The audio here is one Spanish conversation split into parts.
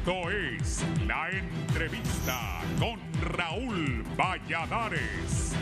Esto es La Entrevista con Raúl Valladares.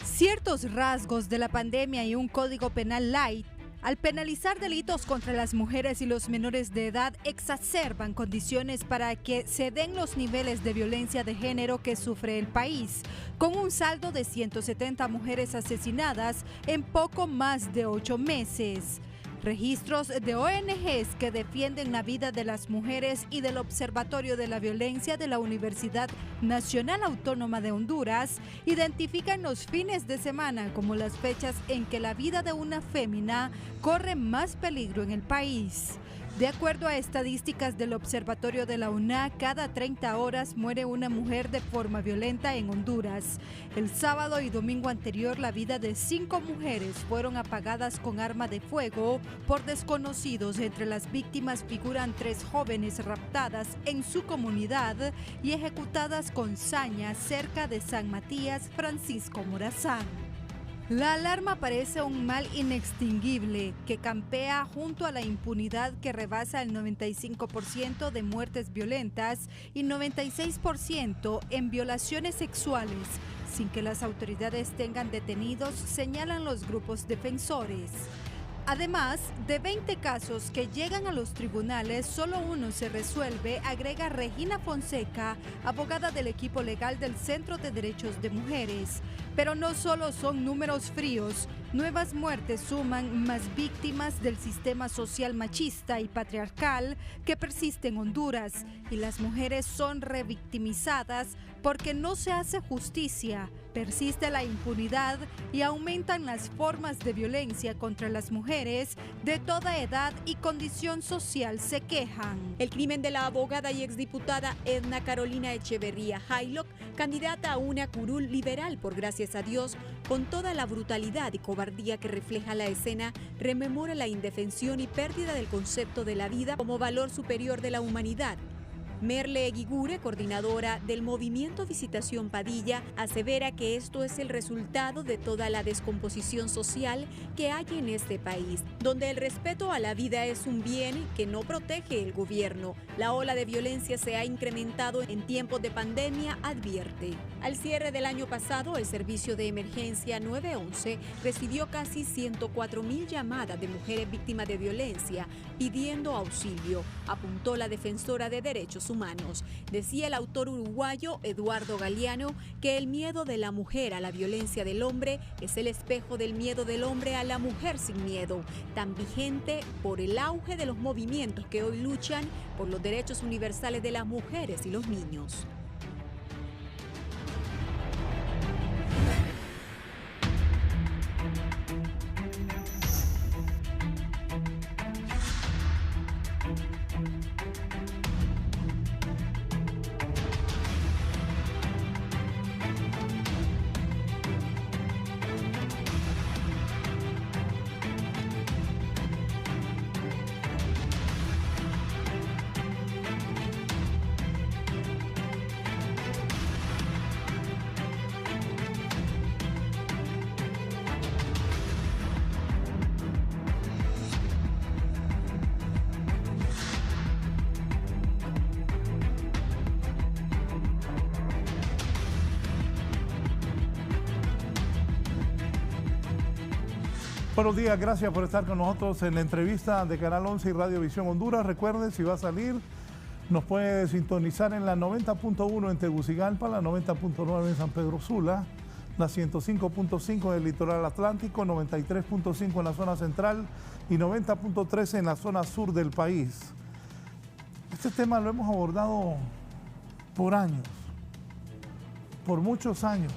Ciertos rasgos de la pandemia y un código penal light, al penalizar delitos contra las mujeres y los menores de edad, exacerban condiciones para que se den los niveles de violencia de género que sufre el país, con un saldo de 170 mujeres asesinadas en poco más de 8 meses. Registros de ONGs que defienden la vida de las mujeres y del Observatorio de la Violencia de la Universidad Nacional Autónoma de Honduras identifican los fines de semana como las fechas en que la vida de una fémina corre más peligro en el país. De acuerdo a estadísticas del Observatorio de la UNA, cada 30 horas muere una mujer de forma violenta en Honduras. El sábado y domingo anterior, la vida de 5 mujeres fueron apagadas con arma de fuego por desconocidos. Entre las víctimas figuran 3 jóvenes raptadas en su comunidad y ejecutadas con saña cerca de San Matías, Francisco Morazán. La alarma parece un mal inextinguible que campea junto a la impunidad que rebasa el 95% de muertes violentas y 96% en violaciones sexuales, sin que las autoridades tengan detenidos, señalan los grupos defensores. Además, de 20 casos que llegan a los tribunales, solo uno se resuelve, agrega Regina Fonseca, abogada del equipo legal del Centro de Derechos de Mujeres. Pero no solo son números fríos, nuevas muertes suman más víctimas del sistema social machista y patriarcal que persiste en Honduras, y las mujeres son revictimizadas porque no se hace justicia, persiste la impunidad y aumentan las formas de violencia contra las mujeres de toda edad y condición social, se quejan. El crimen de la abogada y exdiputada Edna Carolina Echeverría Haylock, candidata a una curul liberal por Gracias a Dios, con toda la brutalidad y cobardía que refleja la escena, rememora la indefensión y pérdida del concepto de la vida como valor superior de la humanidad. Merle Eguigure, coordinadora del movimiento Visitación Padilla, asevera que esto es el resultado de toda la descomposición social que hay en este país, donde el respeto a la vida es un bien que no protege el gobierno. La ola de violencia se ha incrementado en tiempos de pandemia, advierte. Al cierre del año pasado, el servicio de emergencia 911 recibió casi 104,000 llamadas de mujeres víctimas de violencia pidiendo auxilio, apuntó la defensora de derechos humanos. Decía el autor uruguayo Eduardo Galeano que el miedo de la mujer a la violencia del hombre es el espejo del miedo del hombre a la mujer sin miedo, tan vigente por el auge de los movimientos que hoy luchan por los derechos universales de las mujeres y los niños. Buenos días, gracias por estar con nosotros en la entrevista de Canal 11 y Radio Visión Honduras. Recuerde, si va a salir, nos puede sintonizar en la 90.1 en Tegucigalpa, la 90.9 en San Pedro Sula, la 105.5 en el litoral atlántico, 93.5 en la zona central y 90.3 en la zona sur del país. Este tema lo hemos abordado por años, por muchos años.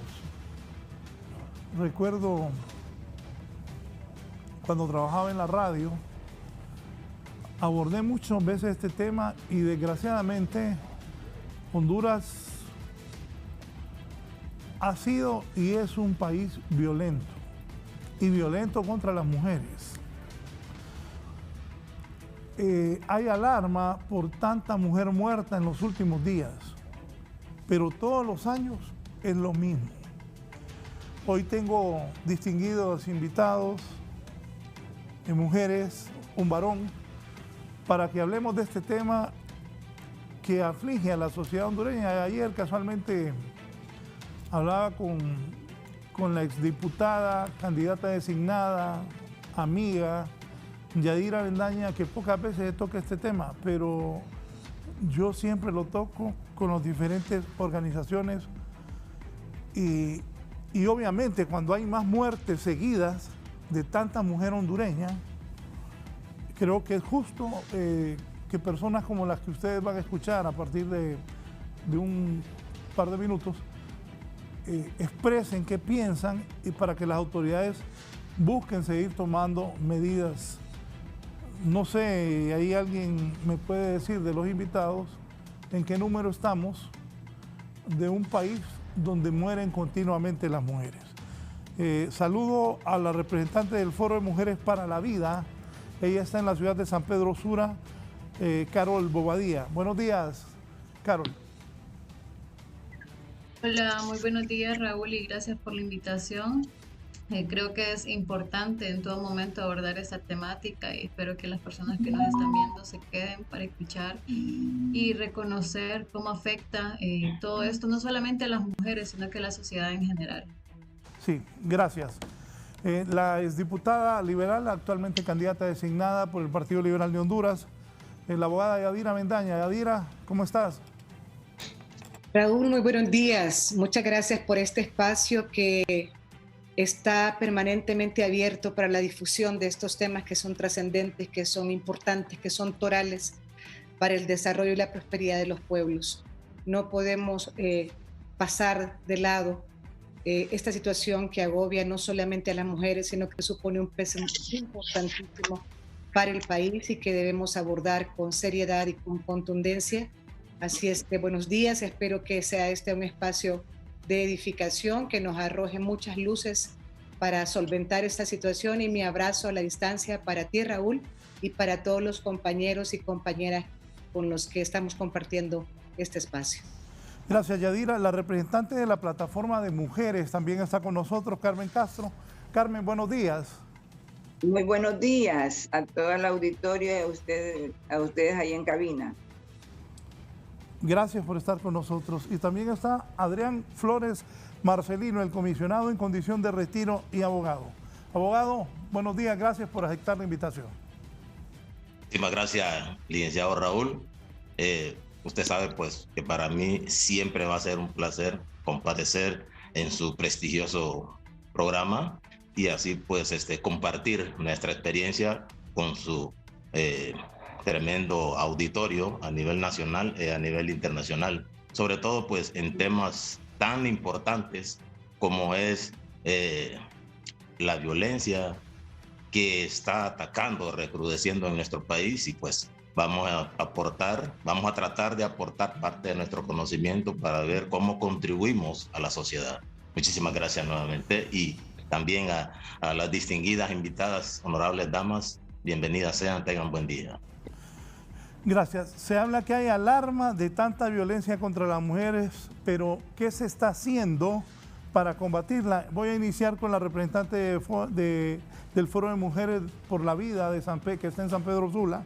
Recuerdo cuando trabajaba en la radio, abordé muchas veces este tema y desgraciadamente Honduras ha sido y es un país violento, y violento contra las mujeres. Hay alarma por tanta mujer muerta en los últimos días, pero todos los años es lo mismo. Hoy tengo distinguidos invitados, mujeres, un varón, para que hablemos de este tema que aflige a la sociedad hondureña. Ayer casualmente hablaba con la exdiputada, candidata designada, amiga, Yadira Bendaña, que pocas veces se toca este tema, pero yo siempre lo toco con las diferentes organizaciones y obviamente cuando hay más muertes seguidas de tanta mujer hondureña, creo que es justo que personas como las que ustedes van a escuchar a partir de un par de minutos expresen qué piensan y para que las autoridades busquen seguir tomando medidas. No sé, ahí alguien me puede decir de los invitados en qué número estamos de un país donde mueren continuamente las mujeres. Saludo a la representante del Foro de Mujeres para la Vida. Ella está en la ciudad de San Pedro Sula, Carol Bobadilla. Buenos días, Carol. Hola, muy buenos días, Raúl, y gracias por la invitación. Creo que es importante en todo momento abordar esta temática y espero que las personas que nos están viendo se queden para escuchar y reconocer cómo afecta todo esto, no solamente a las mujeres, sino que a la sociedad en general. Sí, gracias. La exdiputada liberal, actualmente candidata designada por el Partido Liberal de Honduras, la abogada Yadira Bendaña. Yadira, ¿cómo estás? Raúl, muy buenos días. Muchas gracias por este espacio que está permanentemente abierto para la difusión de estos temas que son trascendentes, que son importantes, que son torales para el desarrollo y la prosperidad de los pueblos. No podemos pasar de lado esta situación que agobia no solamente a las mujeres, sino que supone un peso importantísimo para el país y que debemos abordar con seriedad y con contundencia. Así es que buenos días, espero que sea este un espacio de edificación que nos arroje muchas luces para solventar esta situación y mi abrazo a la distancia para ti, Raúl, y para todos los compañeros y compañeras con los que estamos compartiendo este espacio. Gracias, Yadira. La representante de la plataforma de mujeres también está con nosotros, Carmen Castro. Carmen, buenos días. Muy buenos días a todo el auditorio y a ustedes ahí en cabina. Gracias por estar con nosotros. Y también está Adrián Flores Marcelino, el comisionado en condición de retiro y abogado. Abogado, buenos días, gracias por aceptar la invitación. Muchísimas gracias, licenciado Raúl. Usted sabe pues que para mí siempre va a ser un placer comparecer en su prestigioso programa y así pues compartir nuestra experiencia con su tremendo auditorio a nivel nacional y a nivel internacional, sobre todo pues en temas tan importantes como es la violencia que está atacando, recrudeciendo en nuestro país y pues vamos a tratar de aportar parte de nuestro conocimiento para ver cómo contribuimos a la sociedad. Muchísimas gracias nuevamente y también a las distinguidas invitadas, honorables damas, bienvenidas sean, tengan buen día. Gracias. Se habla que hay alarma de tanta violencia contra las mujeres, pero ¿qué se está haciendo para combatirla? Voy a iniciar con la representante del Foro de Mujeres por la Vida de que está en San Pedro Sula,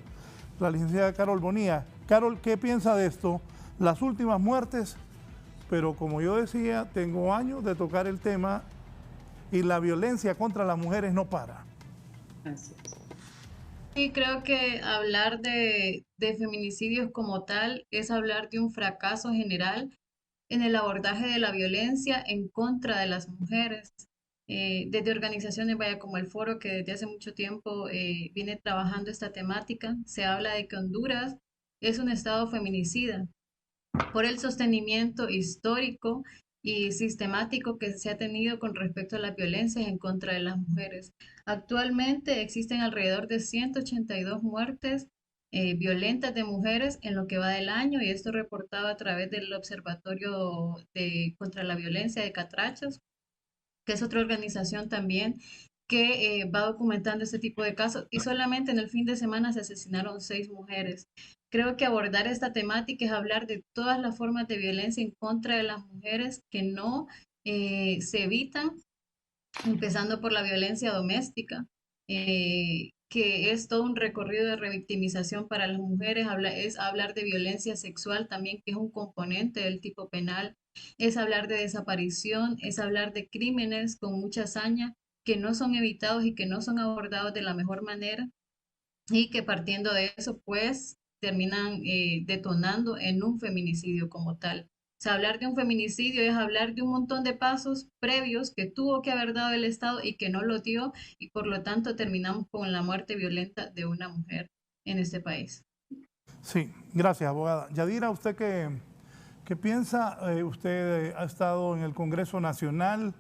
la licenciada Carol Bonilla. Carol, ¿qué piensa de esto? Las últimas muertes, pero como yo decía, tengo años de tocar el tema y la violencia contra las mujeres no para. Así es. Sí, creo que hablar de feminicidios como tal es hablar de un fracaso general en el abordaje de la violencia en contra de las mujeres. Desde organizaciones vaya como el Foro, que desde hace mucho tiempo viene trabajando esta temática, se habla de que Honduras es un estado feminicida por el sostenimiento histórico y sistemático que se ha tenido con respecto a las violencias en contra de las mujeres. Actualmente existen alrededor de 182 muertes violentas de mujeres en lo que va del año y esto reportado a través del Observatorio contra la Violencia de Catrachos, que es otra organización también que va documentando este tipo de casos y solamente en el fin de semana se asesinaron 6 mujeres. Creo que abordar esta temática es hablar de todas las formas de violencia en contra de las mujeres que no se evitan, empezando por la violencia doméstica, que es todo un recorrido de revictimización para las mujeres, es hablar de violencia sexual también, que es un componente del tipo penal, es hablar de desaparición, es hablar de crímenes con mucha hazaña que no son evitados y que no son abordados de la mejor manera y que partiendo de eso, pues terminan detonando en un feminicidio como tal. O sea, hablar de un feminicidio es hablar de un montón de pasos previos que tuvo que haber dado el Estado y que no lo dio, y por lo tanto terminamos con la muerte violenta de una mujer en este país. Sí, gracias, abogada. Yadira, ¿usted qué piensa? Usted ha estado en el Congreso Nacional,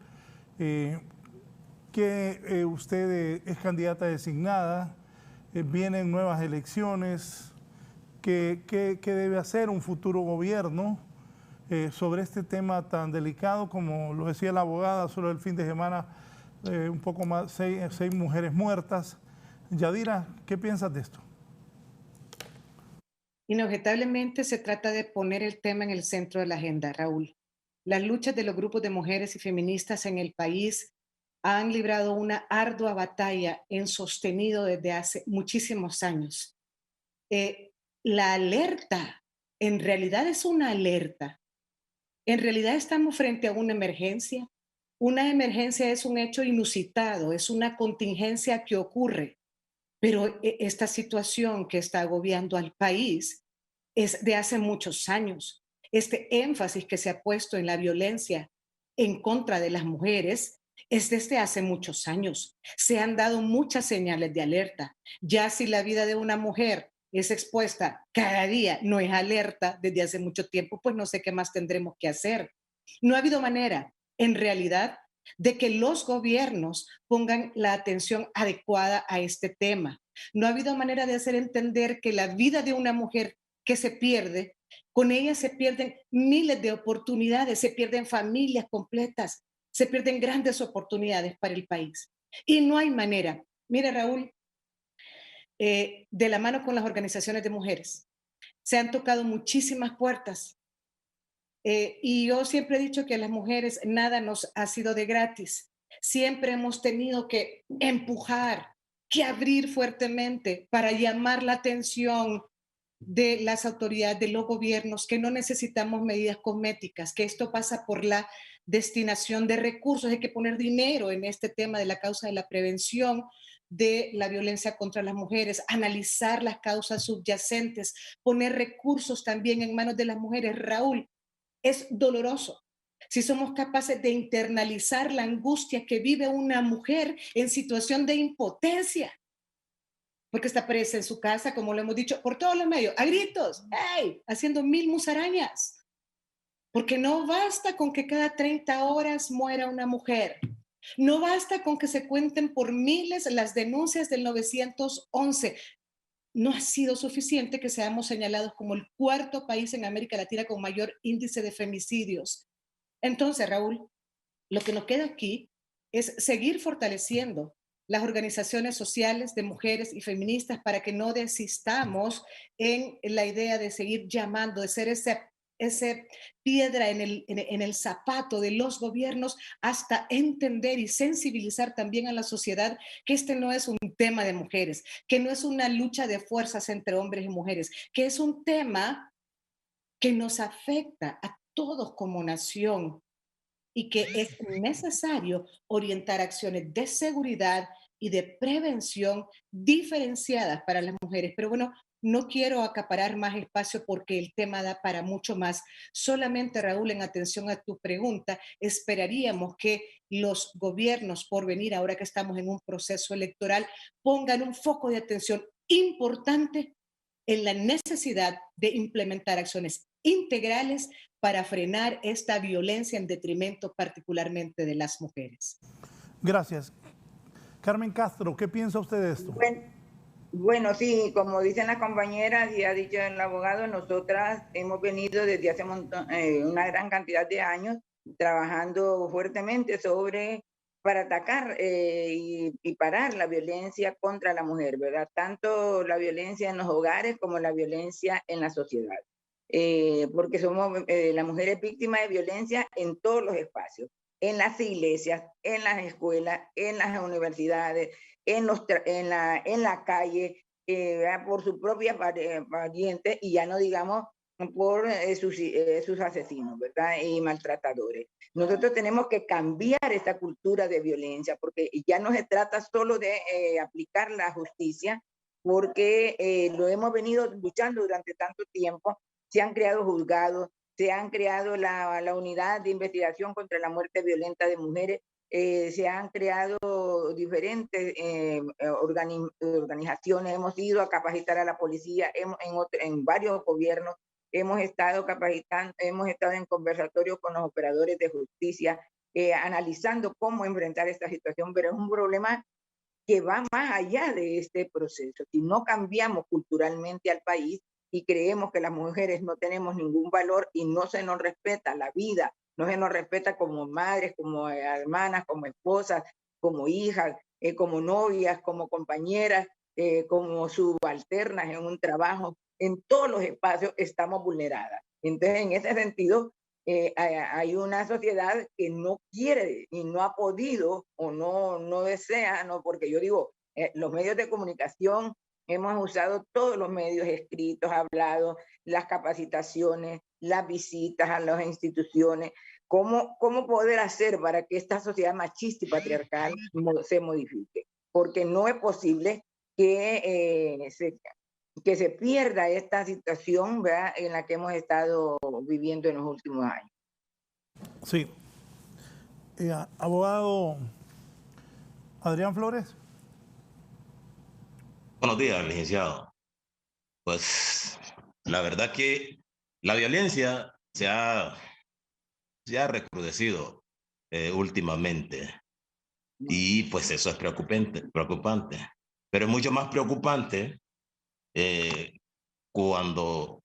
que usted es candidata designada, vienen nuevas elecciones. ¿Qué debe hacer un futuro gobierno sobre este tema tan delicado? Como lo decía la abogada, solo el fin de semana un poco más, seis mujeres muertas. Yadira, ¿qué piensas de esto? Inobjetablemente se trata de poner el tema en el centro de la agenda, Raúl. Las luchas de los grupos de mujeres y feministas en el país han librado una ardua batalla en sostenido desde hace muchísimos años. La alerta, en realidad es una alerta. En realidad estamos frente a una emergencia. Una emergencia es un hecho inusitado, es una contingencia que ocurre. Pero esta situación que está agobiando al país es de hace muchos años. Este énfasis que se ha puesto en la violencia en contra de las mujeres es desde hace muchos años. Se han dado muchas señales de alerta. Ya si la vida de una mujer es expuesta cada día, no es alerta desde hace mucho tiempo, pues no sé qué más tendremos que hacer. No ha habido manera, en realidad, de que los gobiernos pongan la atención adecuada a este tema. No ha habido manera de hacer entender que la vida de una mujer que se pierde, con ella se pierden miles de oportunidades, se pierden familias completas, se pierden grandes oportunidades para el país. Y no hay manera. Mire, Raúl, de la mano con las organizaciones de mujeres, se han tocado muchísimas puertas. Y yo siempre he dicho que a las mujeres nada nos ha sido de gratis. Siempre hemos tenido que empujar, que abrir fuertemente para llamar la atención de las autoridades, de los gobiernos, que no necesitamos medidas cosméticas, que esto pasa por la destinación de recursos. Hay que poner dinero en este tema de la causa de la prevención de la violencia contra las mujeres, analizar las causas subyacentes, poner recursos también en manos de las mujeres. Raúl, es doloroso si somos capaces de internalizar la angustia que vive una mujer en situación de impotencia, porque está presa en su casa, como lo hemos dicho, por todos los medios, a gritos, ¡hey!, haciendo mil musarañas, porque no basta con que cada 30 horas muera una mujer. No basta con que se cuenten por miles las denuncias del 911. No ha sido suficiente que seamos señalados como el cuarto país en América Latina con mayor índice de femicidios. Entonces, Raúl, lo que nos queda aquí es seguir fortaleciendo las organizaciones sociales de mujeres y feministas para que no desistamos en la idea de seguir llamando, de ser esa piedra en el zapato de los gobiernos, hasta entender y sensibilizar también a la sociedad que este no es un tema de mujeres, que no es una lucha de fuerzas entre hombres y mujeres, que es un tema que nos afecta a todos como nación y que es necesario orientar acciones de seguridad y de prevención diferenciadas para las mujeres. Pero bueno, no quiero acaparar más espacio porque el tema da para mucho más. Solamente, Raúl, en atención a tu pregunta, esperaríamos que los gobiernos por venir, ahora que estamos en un proceso electoral, pongan un foco de atención importante en la necesidad de implementar acciones integrales para frenar esta violencia en detrimento particularmente de las mujeres. Gracias. Carmen Castro, ¿qué piensa usted de esto? Bueno, sí, como dicen las compañeras y ha dicho el abogado, nosotras hemos venido desde hace una gran cantidad de años trabajando fuertemente para atacar y parar la violencia contra la mujer, ¿verdad? Tanto la violencia en los hogares como la violencia en la sociedad. Porque somos las mujeres víctimas de violencia en todos los espacios, en las iglesias, en las escuelas, en las universidades, en la calle, por sus propias parientes, y ya no digamos por sus asesinos, ¿verdad? Y maltratadores. Nosotros tenemos que cambiar esta cultura de violencia, porque ya no se trata solo de aplicar la justicia, porque lo hemos venido luchando durante tanto tiempo. Se han creado juzgados, se han creado la unidad de investigación contra la muerte violenta de mujeres, se han creado diferentes organizaciones, hemos ido a capacitar a la policía, en varios gobiernos hemos estado capacitando, hemos estado en conversatorios con los operadores de justicia, analizando cómo enfrentar esta situación, pero es un problema que va más allá de este proceso. Si no cambiamos culturalmente al país y creemos que las mujeres no tenemos ningún valor y no se nos respeta la vida, no se nos respeta como madres, como hermanas, como esposas, como hijas, como novias, como compañeras, como subalternas en un trabajo, en todos los espacios estamos vulneradas. Entonces, en ese sentido, hay una sociedad que no quiere y no ha podido o no desea, no, porque yo digo, los medios de comunicación, hemos usado todos los medios escritos, hablados, las capacitaciones, las visitas a las instituciones, cómo poder hacer para que esta sociedad machista y patriarcal se modifique, porque no es posible que se pierda esta situación, ¿verdad?, en la que hemos estado viviendo en los últimos años. Sí. Abogado Adrián Flores. Buenos días, licenciado. Pues la verdad que la violencia se ha recrudecido últimamente, y pues eso es preocupante. Pero es mucho más preocupante cuando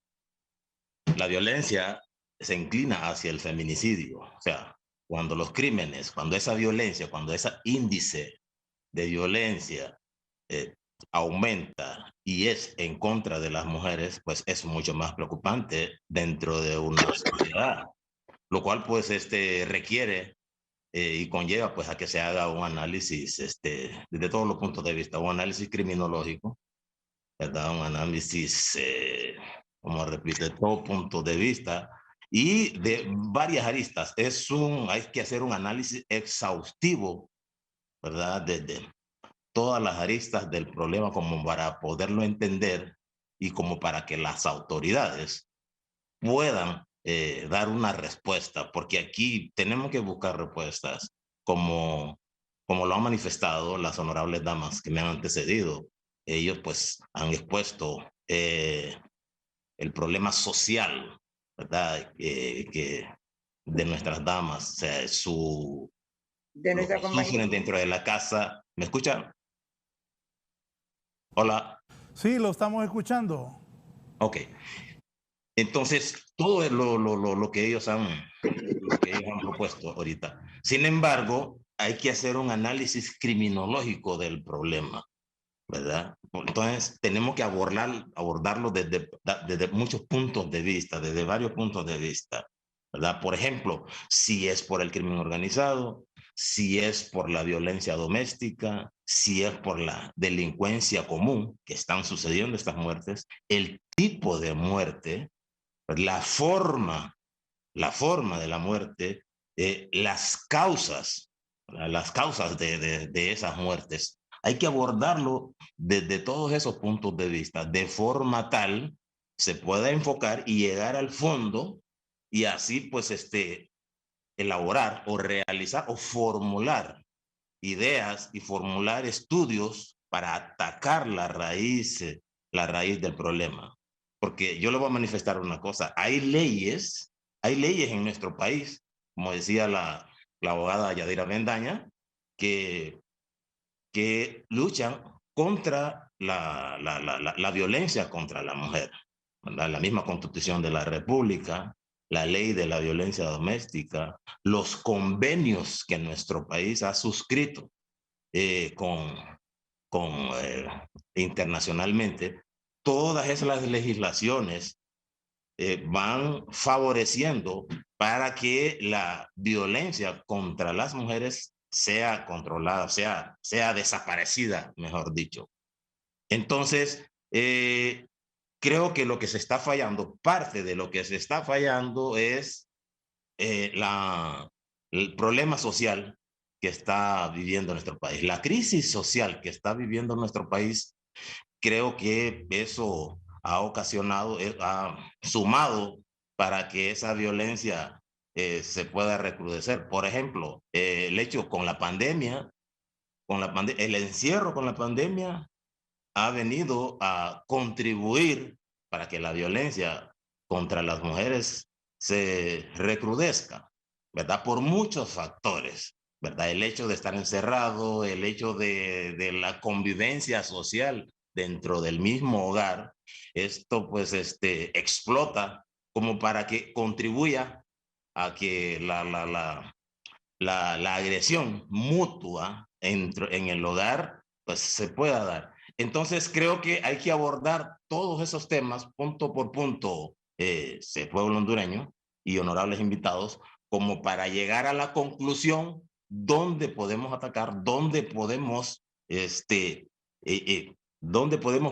la violencia se inclina hacia el feminicidio. O sea, cuando los crímenes, cuando esa violencia, cuando ese índice de violencia aumenta y es en contra de las mujeres, pues es mucho más preocupante dentro de una sociedad, lo cual pues requiere y conlleva pues a que se haga un análisis desde todos los puntos de vista, un análisis criminológico, ¿verdad? Un análisis, como repito, de todo punto de vista y de varias aristas. Hay que hacer un análisis exhaustivo, ¿verdad? Desde todas las aristas del problema, como para poderlo entender y como para que las autoridades puedan dar una respuesta, porque aquí tenemos que buscar respuestas como lo han manifestado las honorables damas que me han antecedido. Ellos pues han expuesto el problema social, ¿verdad? Que de nuestras damas, o sea, de nuestra compañía dentro de la casa. ¿Me escuchan? Hola. Sí, lo estamos escuchando. Ok. Entonces, todo es lo que ellos han propuesto ahorita. Sin embargo, hay que hacer un análisis criminológico del problema, ¿verdad? Entonces, tenemos que abordarlo desde muchos puntos de vista, desde varios puntos de vista, ¿verdad? Por ejemplo, si es por el crimen organizado, si es por la violencia doméstica, si es por la delincuencia común que están sucediendo estas muertes, el tipo de muerte, la forma de la muerte, las causas de esas muertes. Hay que abordarlo desde todos esos puntos de vista, de forma tal se pueda enfocar y llegar al fondo, y así pues elaborar o realizar o formular ideas y formular estudios para atacar la raíz del problema. Porque yo le voy a manifestar una cosa, hay leyes en nuestro país, como decía la abogada Yadira Bendaña, que luchan contra la violencia contra la mujer, ¿verdad? La misma Constitución de la República, la ley de la violencia doméstica, los convenios que nuestro país ha suscrito internacionalmente. Todas esas legislaciones van favoreciendo para que la violencia contra las mujeres sea controlada, sea desaparecida, mejor dicho. Entonces, creo que lo que se está fallando, parte de lo que se está fallando es el problema social que está viviendo nuestro país. La crisis social que está viviendo nuestro país, creo que eso ha ocasionado, ha sumado para que esa violencia se pueda recrudecer. Por ejemplo, el hecho con la pandemia, el encierro con la pandemia ha venido a contribuir para que la violencia contra las mujeres se recrudezca, ¿verdad? Por muchos factores, ¿verdad? El hecho de estar encerrado, el hecho de la convivencia social dentro del mismo hogar, esto pues explota como para que contribuya a que la agresión mutua en el hogar pues se pueda dar. Entonces creo que hay que abordar todos esos temas punto por punto, pueblo hondureño y honorables invitados, como para llegar a la conclusión dónde podemos atacar, dónde podemos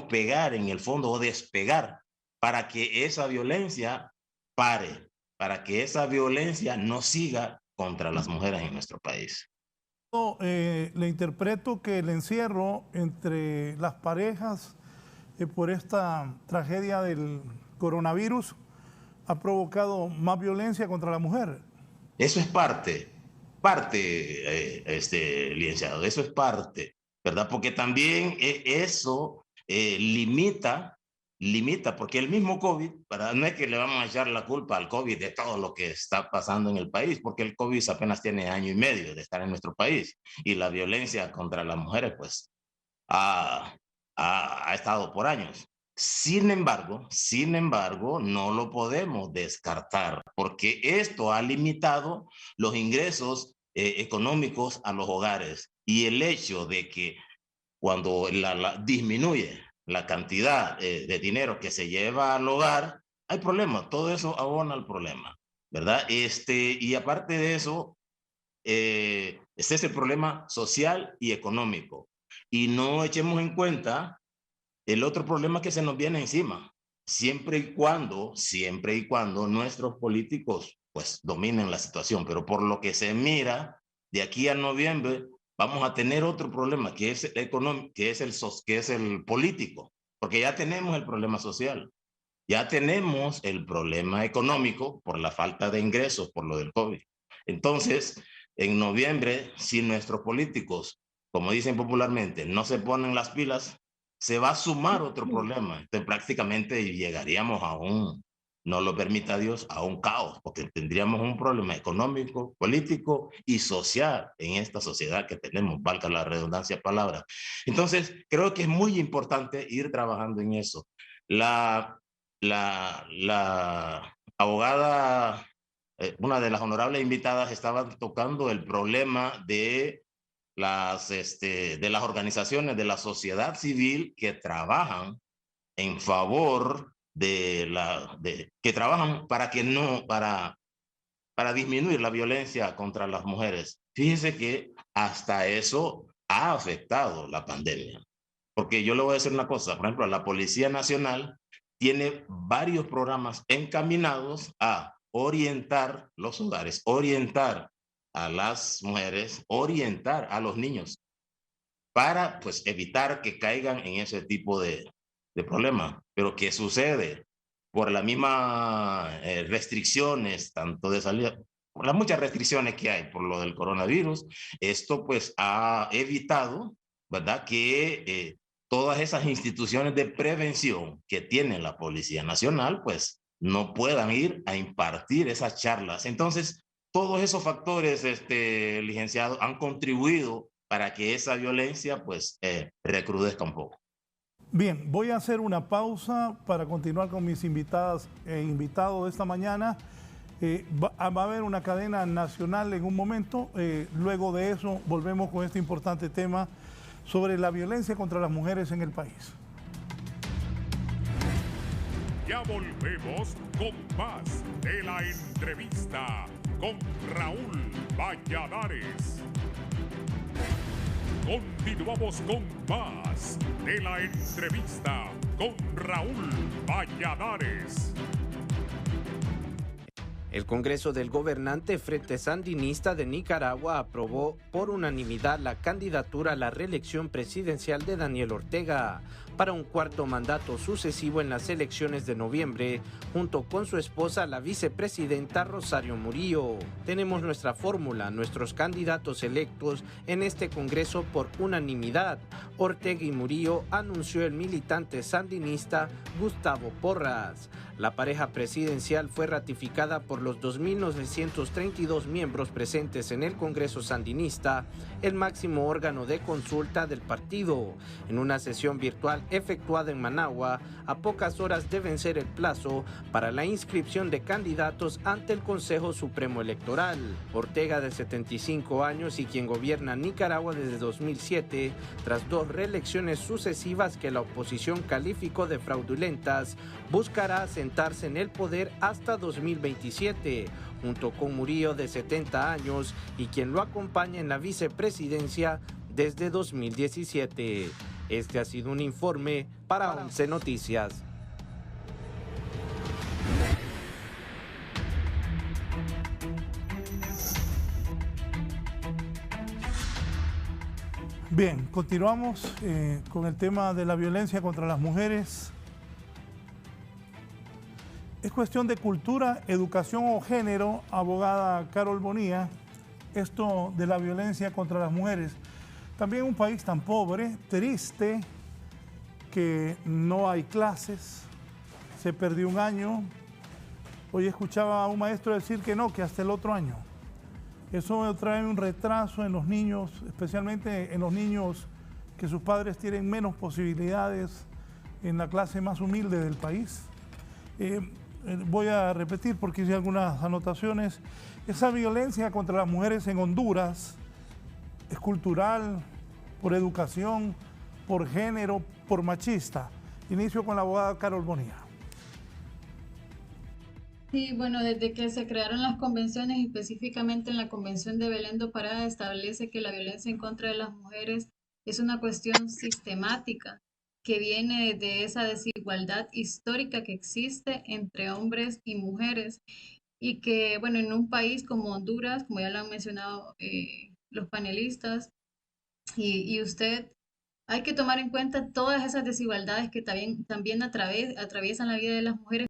pegar en el fondo o despegar para que esa violencia pare, para que esa violencia no siga contra las mujeres en nuestro país. Le interpreto que el encierro entre las parejas por esta tragedia del coronavirus ha provocado más violencia contra la mujer. Eso es parte, licenciado, eso es parte, ¿verdad? Porque también eso limita, porque el mismo COVID, no es que le vamos a echar la culpa al COVID de todo lo que está pasando en el país, porque el COVID apenas tiene 1 año y medio de estar en nuestro país y la violencia contra las mujeres pues ha estado por años. Sin embargo, no lo podemos descartar porque esto ha limitado los ingresos económicos a los hogares y el hecho de que cuando disminuye la cantidad de dinero que se lleva al hogar, hay problemas, todo eso abona el problema, ¿verdad? Y aparte de eso, este es el problema social y económico. Y no echemos en cuenta el otro problema que se nos viene encima, siempre y cuando nuestros políticos pues dominen la situación, pero por lo que se mira, de aquí a noviembre vamos a tener otro problema que es económico, que es el político, porque ya tenemos el problema social, ya tenemos el problema económico por la falta de ingresos por lo del COVID. Entonces, en noviembre, si nuestros políticos, como dicen popularmente, no se ponen las pilas, se va a sumar otro problema. Entonces, prácticamente llegaríamos no lo permita Dios, a un caos, porque tendríamos un problema económico, político y social en esta sociedad que tenemos, valga la redundancia de palabras. Entonces, creo que es muy importante ir trabajando en eso. La abogada, una de las honorables invitadas, estaba tocando el problema de las organizaciones de la sociedad civil que trabajan en favor que trabajan para disminuir la violencia contra las mujeres. Fíjese que hasta eso ha afectado la pandemia. Porque yo le voy a decir una cosa, por ejemplo, la Policía Nacional tiene varios programas encaminados a orientar los hogares, orientar a las mujeres, orientar a los niños para pues evitar que caigan en ese tipo de problemas. Pero ¿qué sucede? Por las mismas restricciones, tanto de salida, por las muchas restricciones que hay por lo del coronavirus, esto pues ha evitado, ¿verdad?, que todas esas instituciones de prevención que tiene la Policía Nacional pues no puedan ir a impartir esas charlas. Entonces, todos esos factores, licenciado, han contribuido para que esa violencia pues recrudezca un poco. Bien, voy a hacer una pausa para continuar con mis invitadas e invitados de esta mañana. Va a haber una cadena nacional en un momento. Luego de eso volvemos con este importante tema sobre la violencia contra las mujeres en el país. Ya volvemos con más de la entrevista con Raúl Valladares. Continuamos con más de la entrevista con Raúl Valladares. El Congreso del gobernante Frente Sandinista de Nicaragua aprobó por unanimidad la candidatura a la reelección presidencial de Daniel Ortega para un cuarto mandato sucesivo en las elecciones de noviembre, junto con su esposa, la vicepresidenta Rosario Murillo. Tenemos nuestra fórmula, nuestros candidatos electos en este Congreso por unanimidad. Ortega y Murillo, anunció el militante sandinista Gustavo Porras. La pareja presidencial fue ratificada por los 2.932 miembros presentes en el Congreso Sandinista, el máximo órgano de consulta del partido, en una sesión virtual efectuada en Managua, a pocas horas de vencer el plazo para la inscripción de candidatos ante el Consejo Supremo Electoral. Ortega, de 75 años y quien gobierna Nicaragua desde 2007, tras 2 reelecciones sucesivas que la oposición calificó de fraudulentas, buscará sentarse en el poder hasta 2027, junto con Murillo, de 70 años y quien lo acompaña en la vicepresidencia desde 2017. Este ha sido un informe para 11 Noticias. Bien, continuamos con el tema de la violencia contra las mujeres. Es cuestión de cultura, educación o género, abogada Carol Bonilla, esto de la violencia contra las mujeres. También un país tan pobre, triste, que no hay clases, se perdió un año. Hoy escuchaba a un maestro decir que no, que hasta el otro año. Eso trae un retraso en los niños, especialmente en los niños que sus padres tienen menos posibilidades en la clase más humilde del país. Voy a repetir porque hice algunas anotaciones. Esa violencia contra las mujeres en Honduras es cultural, por educación, por género, por machista. Inicio con la abogada Carol Bonilla. Sí, bueno, desde que se crearon las convenciones, específicamente en la Convención de Belén do Pará, establece que la violencia en contra de las mujeres es una cuestión sistemática que viene de esa desigualdad histórica que existe entre hombres y mujeres y que, bueno, en un país como Honduras, como ya lo han mencionado los panelistas y usted, hay que tomar en cuenta todas esas desigualdades que también atraviesan la vida de las mujeres.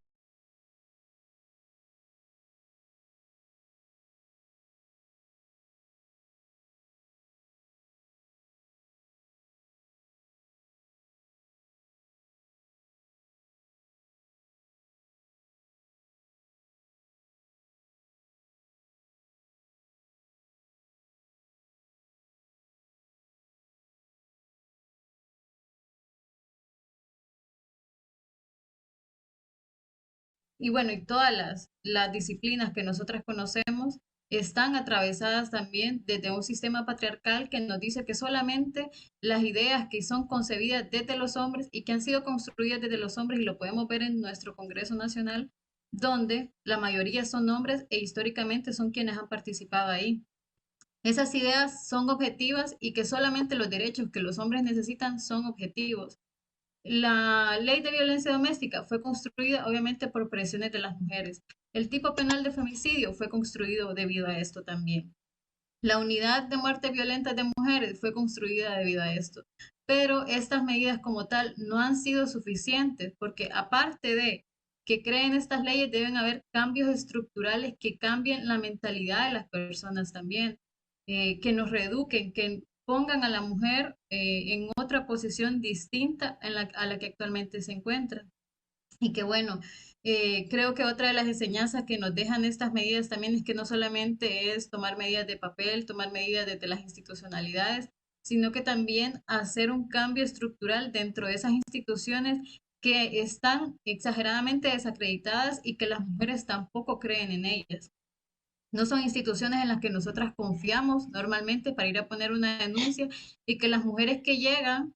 Y bueno, y todas las disciplinas que nosotras conocemos están atravesadas también desde un sistema patriarcal que nos dice que solamente las ideas que son concebidas desde los hombres y que han sido construidas desde los hombres, y lo podemos ver en nuestro Congreso Nacional, donde la mayoría son hombres e históricamente son quienes han participado ahí. Esas ideas son objetivas y que solamente los derechos que los hombres necesitan son objetivos. La ley de violencia doméstica fue construida obviamente por presiones de las mujeres. El tipo penal de femicidio fue construido debido a esto también. La unidad de muerte violenta de mujeres fue construida debido a esto. Pero estas medidas como tal no han sido suficientes porque aparte de que creen estas leyes, deben haber cambios estructurales que cambien la mentalidad de las personas también, que nos reeduquen, que pongan a la mujer en otra posición distinta a la que actualmente se encuentra. Y que bueno, creo que otra de las enseñanzas que nos dejan estas medidas también es que no solamente es tomar medidas de papel, tomar medidas desde las institucionalidades, sino que también hacer un cambio estructural dentro de esas instituciones que están exageradamente desacreditadas y que las mujeres tampoco creen en ellas. No son instituciones en las que nosotras confiamos normalmente para ir a poner una denuncia y que las mujeres que llegan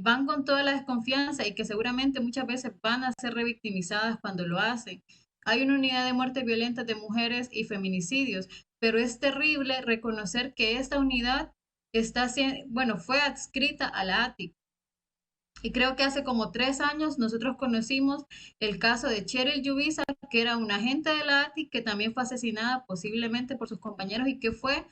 van con toda la desconfianza y que seguramente muchas veces van a ser revictimizadas cuando lo hacen. Hay una unidad de muertes violentas de mujeres y feminicidios, pero es terrible reconocer que esta unidad fue adscrita a la ATIC. Y creo que hace como 3 años nosotros conocimos el caso de Cheryl Yubisa, que era una agente de la ATIC que también fue asesinada posiblemente por sus compañeros y que fue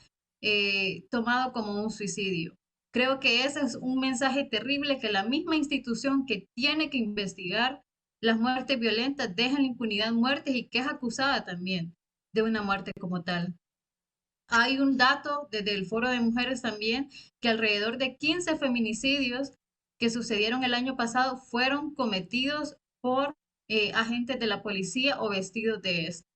tomado como un suicidio. Creo que ese es un mensaje terrible, que la misma institución que tiene que investigar las muertes violentas deja en la impunidad muertes y que es acusada también de una muerte como tal. Hay un dato desde el Foro de Mujeres también, que alrededor de 15 feminicidios que sucedieron el año pasado fueron cometidos por agentes de la policía o vestidos de esto.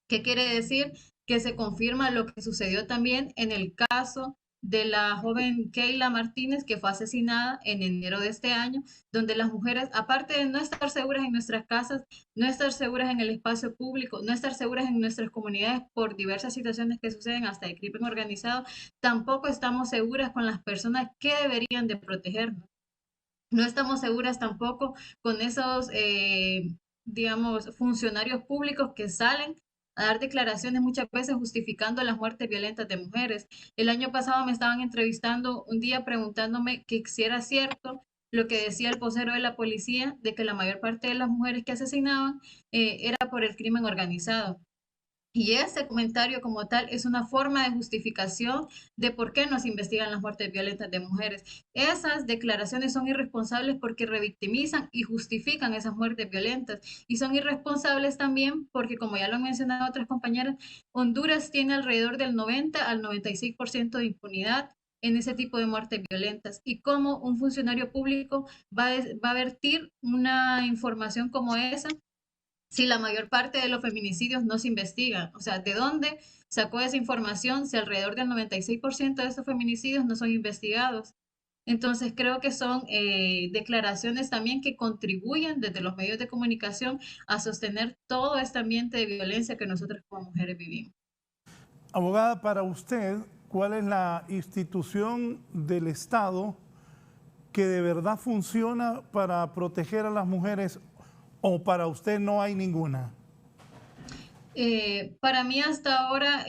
¿Qué quiere decir? Que se confirma lo que sucedió también en el caso de la joven Keila Martínez, que fue asesinada en enero de este año, donde las mujeres, aparte de no estar seguras en nuestras casas, no estar seguras en el espacio público, no estar seguras en nuestras comunidades por diversas situaciones que suceden, hasta de crimen organizado, tampoco estamos seguras con las personas que deberían de protegernos. No estamos seguras tampoco con esos, digamos, funcionarios públicos que salen a dar declaraciones muchas veces justificando las muertes violentas de mujeres. El año pasado me estaban entrevistando un día preguntándome que si era cierto lo que decía el vocero de la policía, de que la mayor parte de las mujeres que asesinaban era por el crimen organizado. Y ese comentario como tal es una forma de justificación de por qué no se investigan las muertes violentas de mujeres. Esas declaraciones son irresponsables porque revictimizan y justifican esas muertes violentas. Y son irresponsables también porque, como ya lo han mencionado otras compañeras, Honduras tiene alrededor del 90 al 96% de impunidad en ese tipo de muertes violentas. Y cómo un funcionario público va a vertir una información como esa si la mayor parte de los feminicidios no se investigan. O sea, ¿de dónde sacó esa información si alrededor del 96% de esos feminicidios no son investigados? Entonces creo que son declaraciones también que contribuyen desde los medios de comunicación a sostener todo este ambiente de violencia que nosotros como mujeres vivimos. Abogada, para usted, ¿cuál es la institución del Estado que de verdad funciona para proteger a las mujeres, o para usted no hay ninguna? Para mí hasta ahora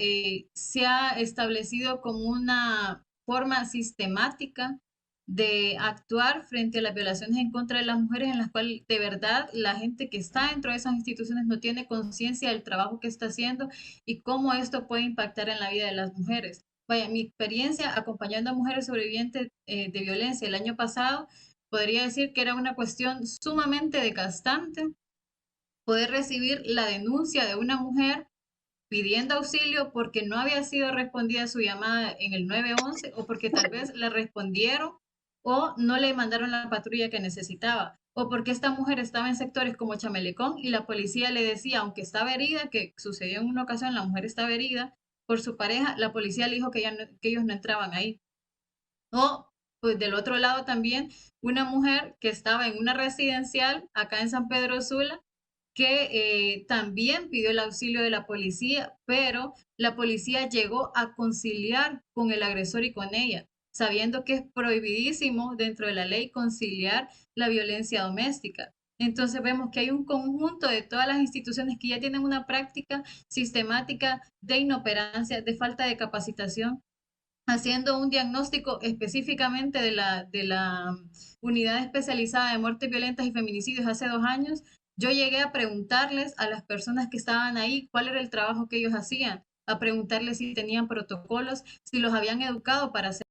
se ha establecido como una forma sistemática de actuar frente a las violaciones en contra de las mujeres, en las cuales de verdad la gente que está dentro de esas instituciones no tiene conciencia del trabajo que está haciendo y cómo esto puede impactar en la vida de las mujeres. Vaya, mi experiencia acompañando a mujeres sobrevivientes de violencia el año pasado, podría decir que era una cuestión sumamente desgastante poder recibir la denuncia de una mujer pidiendo auxilio porque no había sido respondida su llamada en el 911 o porque tal vez le respondieron o no le mandaron la patrulla que necesitaba, o porque esta mujer estaba en sectores como Chamelecón y la policía le decía, aunque estaba herida, que sucedió en una ocasión, la mujer estaba herida por su pareja, la policía le dijo que ellos no entraban ahí. O pues del otro lado también, una mujer que estaba en una residencial acá en San Pedro Sula, que también pidió el auxilio de la policía, pero la policía llegó a conciliar con el agresor y con ella, sabiendo que es prohibidísimo dentro de la ley conciliar la violencia doméstica. Entonces vemos que hay un conjunto de todas las instituciones que ya tienen una práctica sistemática de inoperancia, de falta de capacitación, haciendo un diagnóstico específicamente de la unidad especializada de muertes violentas y feminicidios hace 2 años. Yo llegué a preguntarles a las personas que estaban ahí cuál era el trabajo que ellos hacían, a preguntarles si tenían protocolos, si los habían educado para hacer,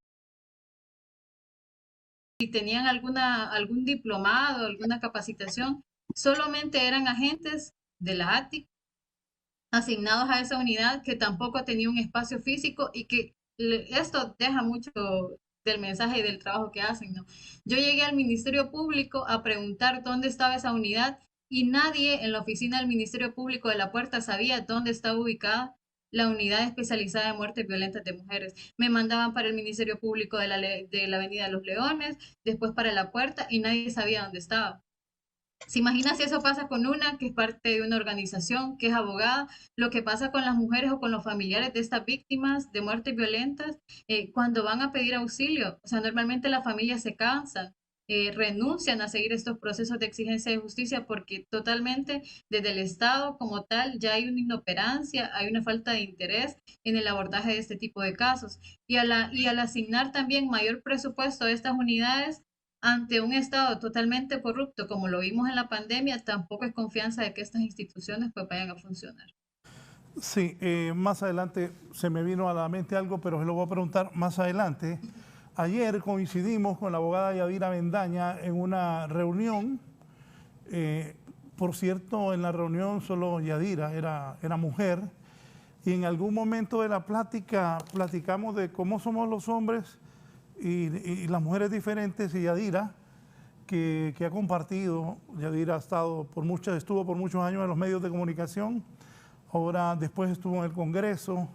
si tenían algún diplomado, alguna capacitación. Solamente eran agentes de la ATIC asignados a esa unidad que tampoco tenía un espacio físico y que esto deja mucho del mensaje y del trabajo que hacen, ¿no? Yo llegué al Ministerio Público a preguntar dónde estaba esa unidad y nadie en la oficina del Ministerio Público de La Puerta sabía dónde estaba ubicada la unidad especializada de muertes violentas de mujeres. Me mandaban para el Ministerio Público de la Avenida de los Leones, después para La Puerta y nadie sabía dónde estaba. ¿Se imagina si eso pasa con una que es parte de una organización, que es abogada? Lo que pasa con las mujeres o con los familiares de estas víctimas de muertes violentas cuando van a pedir auxilio. O sea, normalmente la familia se cansa renuncian a seguir estos procesos de exigencia de justicia porque totalmente desde el Estado como tal ya hay una inoperancia, hay una falta de interés en el abordaje de este tipo de casos. Y al asignar también mayor presupuesto a estas unidades ante un Estado totalmente corrupto, como lo vimos en la pandemia, tampoco es confianza de que estas instituciones pues vayan a funcionar. Sí, más adelante se me vino a la mente algo, pero se lo voy a preguntar más adelante. Ayer coincidimos con la abogada Yadira Bendaña en una reunión. Por cierto, en la reunión solo Yadira era mujer. Y en algún momento de la plática platicamos de cómo somos los hombres y las mujeres diferentes. Y Yadira, que ha compartido, Yadira estuvo por muchos años en los medios de comunicación. Ahora después estuvo en el Congreso,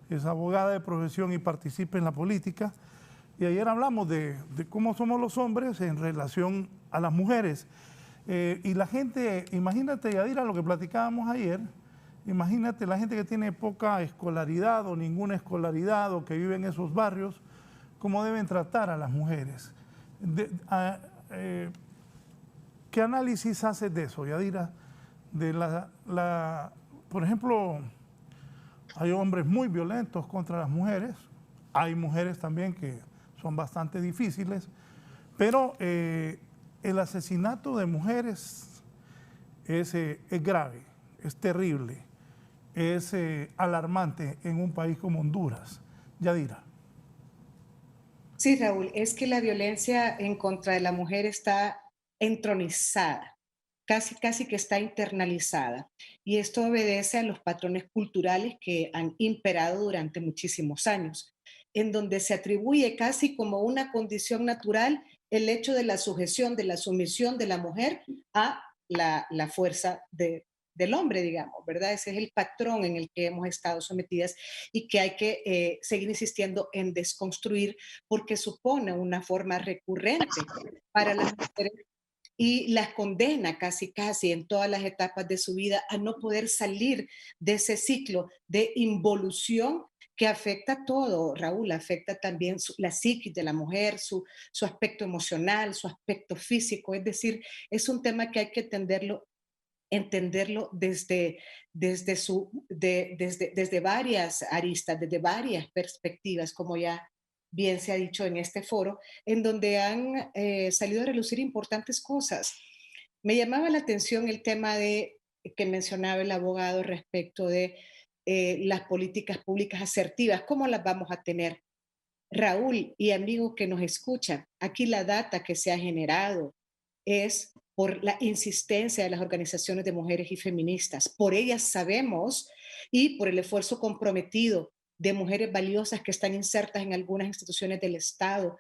es abogada de profesión y participa en la política. Y ayer hablamos de cómo somos los hombres en relación a las mujeres. Y la gente, imagínate, Yadira, lo que platicábamos ayer, imagínate la gente que tiene poca escolaridad o ninguna escolaridad o que vive en esos barrios, cómo deben tratar a las mujeres. ¿Qué análisis haces de eso, Yadira? De por ejemplo, hay hombres muy violentos contra las mujeres, hay mujeres también que son bastante difíciles, pero el asesinato de mujeres es grave, es terrible, es alarmante en un país como Honduras. Yadira. Sí, Raúl, es que la violencia en contra de la mujer está entronizada, casi que está internalizada. Y esto obedece a los patrones culturales que han imperado durante muchísimos años, en donde se atribuye casi como una condición natural el hecho de la sujeción, de la sumisión de la mujer a la fuerza del hombre, digamos, ¿verdad? Ese es el patrón en el que hemos estado sometidas y que hay que seguir insistiendo en desconstruir porque supone una forma recurrente para las mujeres y las condena casi en todas las etapas de su vida a no poder salir de ese ciclo de involución que afecta todo, Raúl, afecta también la psiquis de la mujer, su aspecto emocional, su aspecto físico, es decir, es un tema que hay que entenderlo desde varias aristas, desde varias perspectivas, como ya bien se ha dicho en este foro, en donde han salido a relucir importantes cosas. Me llamaba la atención el tema que mencionaba el abogado respecto de las políticas públicas asertivas, ¿cómo las vamos a tener? Raúl y amigos que nos escuchan, aquí la data que se ha generado es por la insistencia de las organizaciones de mujeres y feministas. Por ellas sabemos y por el esfuerzo comprometido de mujeres valiosas que están insertas en algunas instituciones del Estado,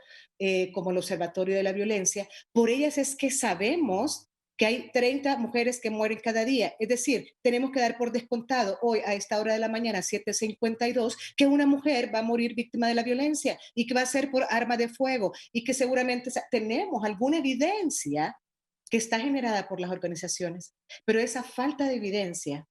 como el Observatorio de la Violencia, por ellas es que sabemos que hay 30 mujeres que mueren cada día. Es decir, tenemos que dar por descontado hoy a esta hora de la mañana, 7:52, que una mujer va a morir víctima de la violencia y que va a ser por arma de fuego y que seguramente tenemos alguna evidencia que está generada por las organizaciones, pero esa falta de evidencia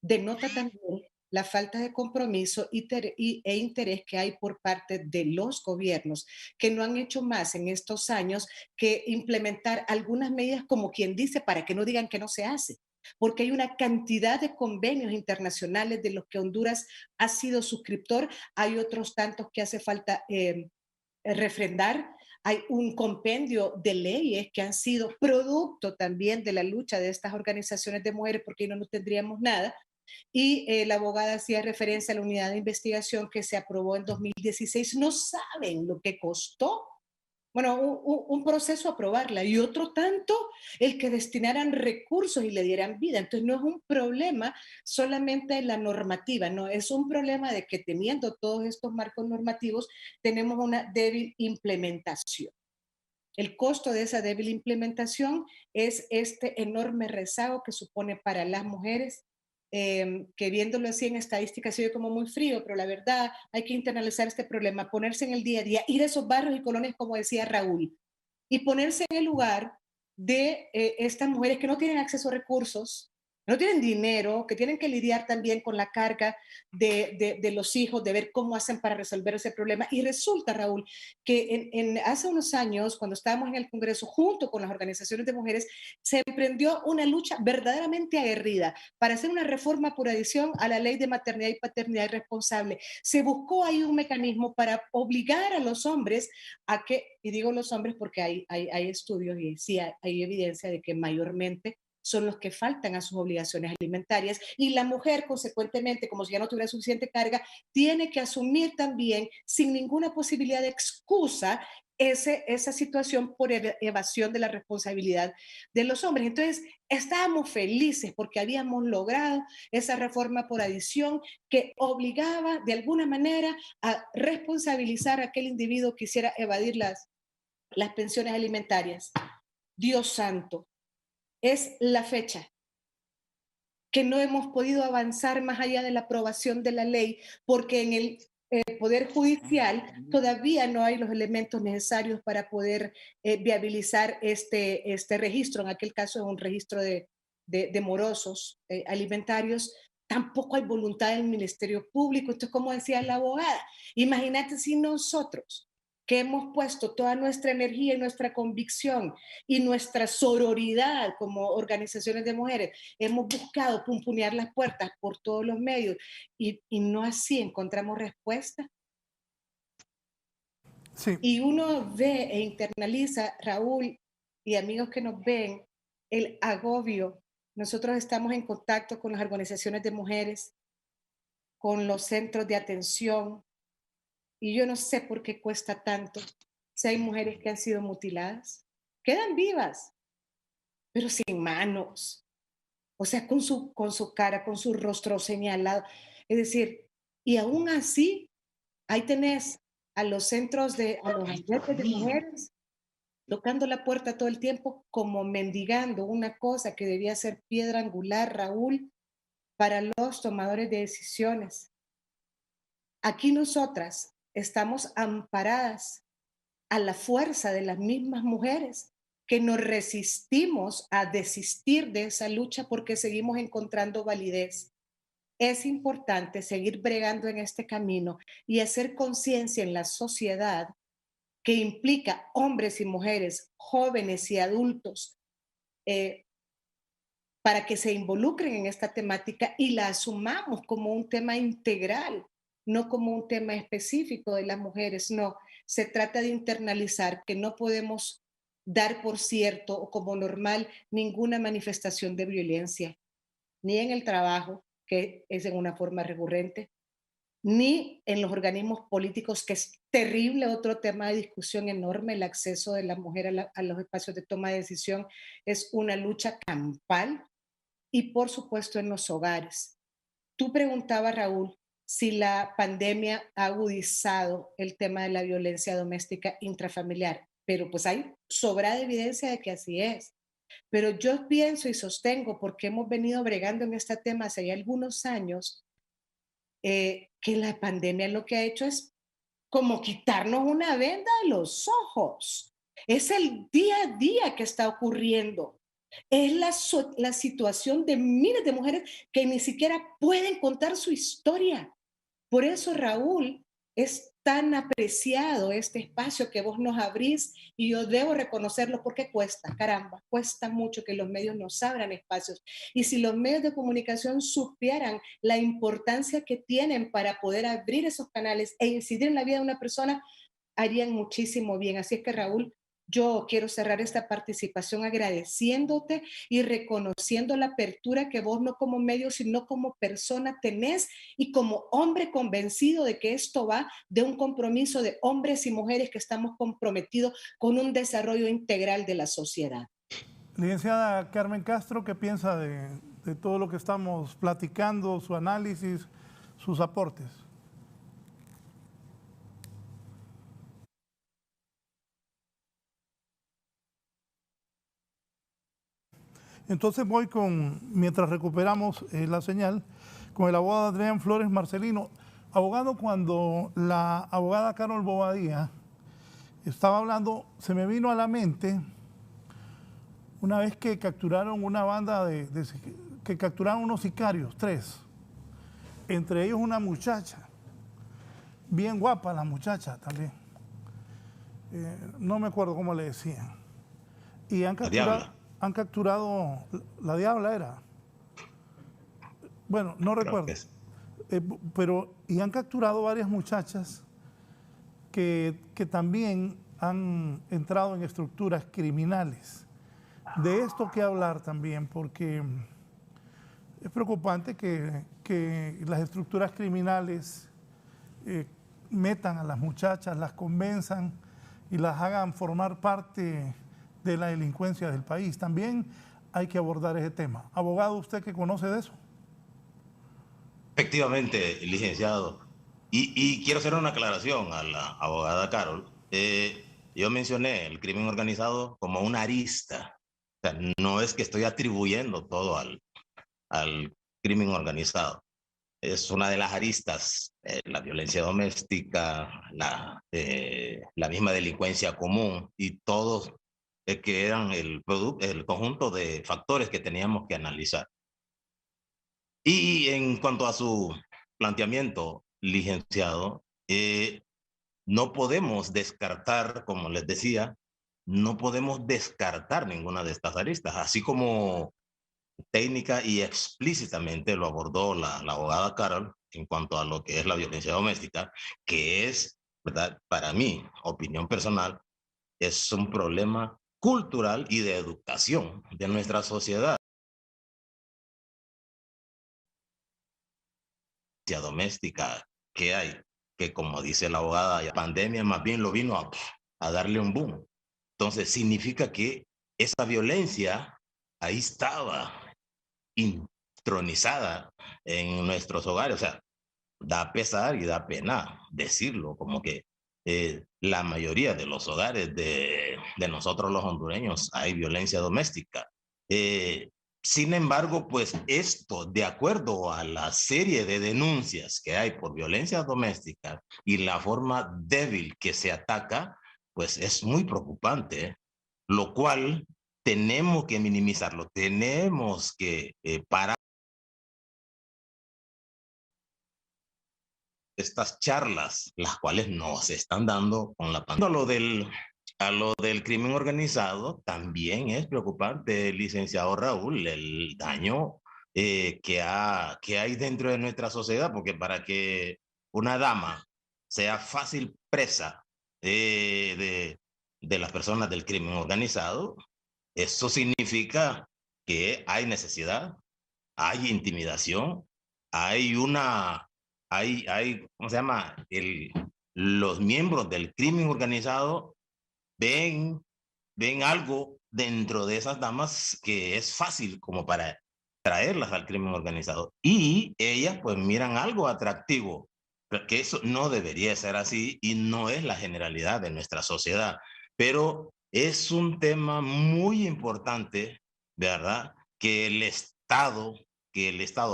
denota también la falta de compromiso e interés que hay por parte de los gobiernos, que no han hecho más en estos años que implementar algunas medidas, como quien dice, para que no digan que no se hace. Porque hay una cantidad de convenios internacionales de los que Honduras ha sido suscriptor, hay otros tantos que hace falta refrendar. Hay un compendio de leyes que han sido producto también de la lucha de estas organizaciones de mujeres, porque no tendríamos nada. Y la abogada hacía referencia a la unidad de investigación que se aprobó en 2016. No saben lo que costó, bueno, un proceso aprobarla y otro tanto el que destinaran recursos y le dieran vida. Entonces no es un problema solamente de la normativa, no, es un problema de que teniendo todos estos marcos normativos tenemos una débil implementación. El costo de esa débil implementación es este enorme rezago que supone para las mujeres, que viéndolo así en estadísticas se ve como muy frío, pero la verdad hay que internalizar este problema, ponerse en el día a día, ir a esos barrios y colonias, como decía Raúl, y ponerse en el lugar de estas mujeres que no tienen acceso a recursos, no tienen dinero, que tienen que lidiar también con la carga de los hijos, de ver cómo hacen para resolver ese problema. Y resulta, Raúl, que hace unos años, cuando estábamos en el Congreso, junto con las organizaciones de mujeres, se emprendió una lucha verdaderamente aguerrida para hacer una reforma por adición a la ley de maternidad y paternidad irresponsable. Se buscó ahí un mecanismo para obligar a los hombres a que, y digo los hombres porque hay estudios y sí hay evidencia de que mayormente son los que faltan a sus obligaciones alimentarias, y la mujer, consecuentemente, como si ya no tuviera suficiente carga, tiene que asumir también, sin ninguna posibilidad de excusa, esa situación por evasión de la responsabilidad de los hombres. Entonces, estábamos felices porque habíamos logrado esa reforma por adición que obligaba de alguna manera a responsabilizar a aquel individuo que quisiera evadir las pensiones alimentarias. Dios santo, es la fecha que no hemos podido avanzar más allá de la aprobación de la ley, porque en el Poder Judicial todavía no hay los elementos necesarios para poder viabilizar este registro. En aquel caso es un registro de morosos alimentarios. Tampoco hay voluntad del Ministerio Público. Esto es como decía la abogada. Imagínate si nosotros, que hemos puesto toda nuestra energía y nuestra convicción y nuestra sororidad como organizaciones de mujeres, hemos buscado pumpunear las puertas por todos los medios y no así encontramos respuesta. Sí. Y uno ve e internaliza, Raúl y amigos que nos ven, el agobio. Nosotros estamos en contacto con las organizaciones de mujeres, con los centros de atención, y yo no sé por qué cuesta tanto. Si hay mujeres que han sido mutiladas, quedan vivas, pero sin manos. O sea, con su cara, con su rostro señalado. Es decir, y aún así, ahí tenés a los centros a los agentes de mujeres tocando la puerta todo el tiempo, como mendigando una cosa que debía ser piedra angular, Raúl, para los tomadores de decisiones. Aquí nosotras estamos amparadas a la fuerza de las mismas mujeres que nos resistimos a desistir de esa lucha porque seguimos encontrando validez. Es importante seguir bregando en este camino y hacer conciencia en la sociedad que implica hombres y mujeres, jóvenes y adultos, para que se involucren en esta temática y la asumamos como un tema integral, no como un tema específico de las mujeres. No, se trata de internalizar que no podemos dar por cierto o como normal ninguna manifestación de violencia, ni en el trabajo, que es en una forma recurrente, ni en los organismos políticos, que es terrible, otro tema de discusión enorme. El acceso de la mujer a los espacios de toma de decisión es una lucha campal, y por supuesto en los hogares. Tú preguntabas, Raúl, si la pandemia ha agudizado el tema de la violencia doméstica intrafamiliar, pero pues hay sobrada evidencia de que así es. Pero yo pienso y sostengo, porque hemos venido bregando en este tema hace ya algunos años, que la pandemia lo que ha hecho es como quitarnos una venda de los ojos. Es el día a día que está ocurriendo. Es la situación de miles de mujeres que ni siquiera pueden contar su historia. Por eso, Raúl, es tan apreciado este espacio que vos nos abrís, y yo debo reconocerlo porque cuesta, caramba, cuesta mucho que los medios nos abran espacios. Y si los medios de comunicación supieran la importancia que tienen para poder abrir esos canales e incidir en la vida de una persona, harían muchísimo bien. Así es que, Raúl, yo quiero cerrar esta participación agradeciéndote y reconociendo la apertura que vos, no como medio, sino como persona, tenés, y como hombre convencido de que esto va de un compromiso de hombres y mujeres que estamos comprometidos con un desarrollo integral de la sociedad. Licenciada Carmen Castro, ¿qué piensa de todo lo que estamos platicando, su análisis, sus aportes? Entonces voy mientras recuperamos la señal, con el abogado Adrián Flores Marcelino. Abogado, cuando la abogada Carol Bobadilla estaba hablando, se me vino a la mente una vez que capturaron una banda que capturaron unos sicarios, 3. Entre ellos una muchacha, bien guapa la muchacha también. No me acuerdo cómo le decían. Y han capturado, la Diabla era. Bueno, no recuerdo. Y han capturado varias muchachas que también han entrado en estructuras criminales. De esto que hablar también, porque es preocupante que las estructuras criminales metan a las muchachas, las convenzan y las hagan formar parte de la delincuencia del país. También hay que abordar ese tema. Abogado, ¿usted qué conoce de eso? Efectivamente, licenciado. Y quiero hacer una aclaración a la abogada Carol. Yo mencioné el crimen organizado como una arista. O sea, no es que estoy atribuyendo todo al crimen organizado. Es una de las aristas, la violencia doméstica, la misma delincuencia común y todos que eran el conjunto de factores que teníamos que analizar. Y en cuanto a su planteamiento, licenciado, no podemos descartar, como les decía, no podemos descartar ninguna de estas aristas, así como técnica y explícitamente lo abordó la abogada Carol en cuanto a lo que es la violencia doméstica, que es, ¿verdad? Para mí, opinión personal, es un problema cultural y de educación de nuestra sociedad. Doméstica que hay, que como dice la abogada, la pandemia más bien lo vino a darle un boom. Entonces significa que esa violencia ahí estaba intronizada en nuestros hogares. O sea, da pesar y da pena decirlo, como que la mayoría de los hogares de nosotros los hondureños hay violencia doméstica. Sin embargo, pues esto, de acuerdo a la serie de denuncias que hay por violencia doméstica y la forma débil que se ataca, pues es muy preocupante, lo cual tenemos que minimizarlo, tenemos que parar estas charlas, las cuales no se están dando con la pandemia. A lo del crimen organizado también es preocupante, licenciado Raúl, el daño que hay dentro de nuestra sociedad, porque para que una dama sea fácil presa de las personas del crimen organizado, eso significa que hay necesidad, hay intimidación, hay ¿cómo se llama? Los miembros del crimen organizado ven algo dentro de esas damas que es fácil como para traerlas al crimen organizado. Y ellas pues miran algo atractivo, que eso no debería ser así y no es la generalidad de nuestra sociedad. Pero es un tema muy importante, ¿verdad? Que el Estado,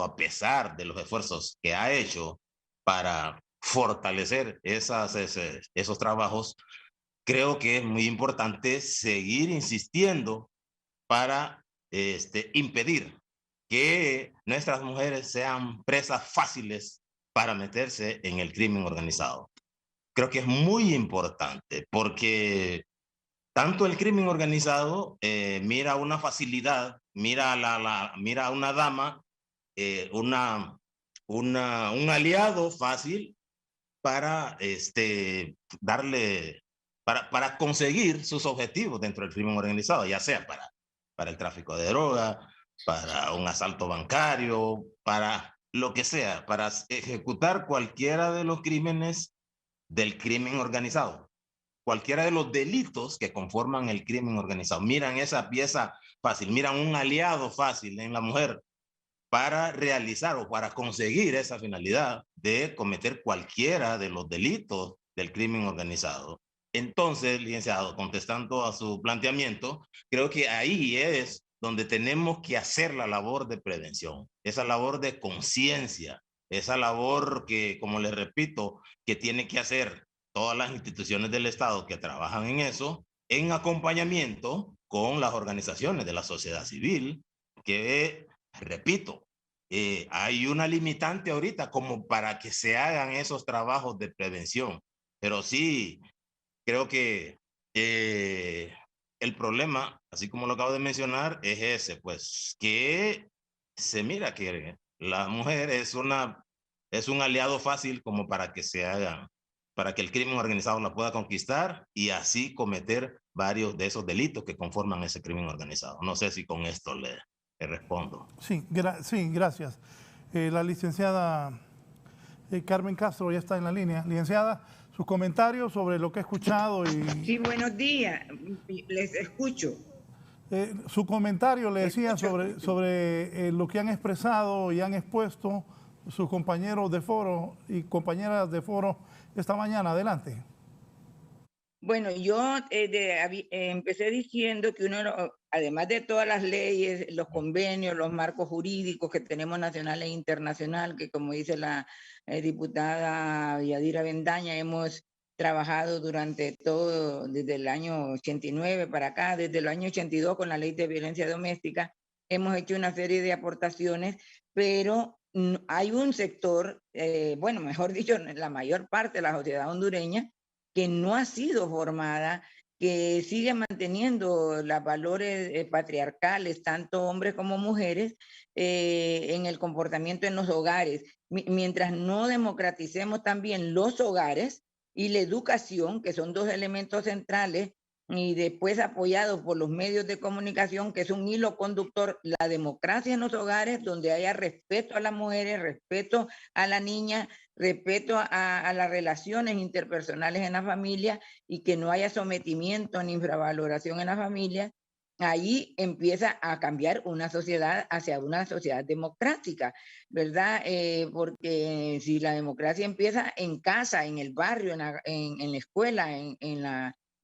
a pesar de los esfuerzos que ha hecho para fortalecer esos trabajos, creo que es muy importante seguir insistiendo para impedir que nuestras mujeres sean presas fáciles para meterse en el crimen organizado. Creo que es muy importante porque tanto el crimen organizado mira una facilidad, mira a una dama, un aliado fácil para para conseguir sus objetivos dentro del crimen organizado, ya sea para el tráfico de droga, para un asalto bancario, para lo que sea, para ejecutar cualquiera de los crímenes del crimen organizado, cualquiera de los delitos que conforman el crimen organizado. Miran esa pieza fácil, miran un aliado fácil en la mujer para realizar o para conseguir esa finalidad de cometer cualquiera de los delitos del crimen organizado. Entonces, licenciado, contestando a su planteamiento, creo que ahí es donde tenemos que hacer la labor de prevención, esa labor de conciencia, esa labor que, como les repito, que tiene que hacer todas las instituciones del Estado que trabajan en eso, en acompañamiento con las organizaciones de la sociedad civil, que repito, hay una limitante ahorita como para que se hagan esos trabajos de prevención, pero sí creo que el problema, así como lo acabo de mencionar, es ese, pues que se mira que la mujer es un aliado fácil como para que se haga, para que el crimen organizado la pueda conquistar y así cometer varios de esos delitos que conforman ese crimen organizado. No sé si con esto le respondo. Sí, sí, gracias. La licenciada Carmen Castro ya está en la línea. Licenciada, sus comentarios sobre lo que he escuchado y... Sí, buenos días, les escucho. Su comentario, le decía, sobre lo que han expresado y han expuesto sus compañeros de foro y compañeras de foro esta mañana. Adelante. Bueno, yo empecé diciendo que además de todas las leyes, los convenios, los marcos jurídicos que tenemos nacional e internacional, que como dice la diputada Yadira Bendaña, hemos trabajado durante todo, desde el año 89 para acá, desde el año 82 con la ley de violencia doméstica, hemos hecho una serie de aportaciones, pero hay un sector, bueno, mejor dicho, la mayor parte de la sociedad hondureña, que no ha sido formada, que sigue manteniendo los valores patriarcales, tanto hombres como mujeres, en el comportamiento en los hogares. Mientras no democraticemos también los hogares y la educación, que son dos elementos centrales, y después apoyados por los medios de comunicación, que es un hilo conductor, la democracia en los hogares, donde haya respeto a las mujeres, respeto a la niña, respeto a las relaciones interpersonales en la familia y que no haya sometimiento ni infravaloración en la familia, ahí empieza a cambiar una sociedad hacia una sociedad democrática, ¿verdad? Porque si la democracia empieza en casa, en el barrio, en la escuela,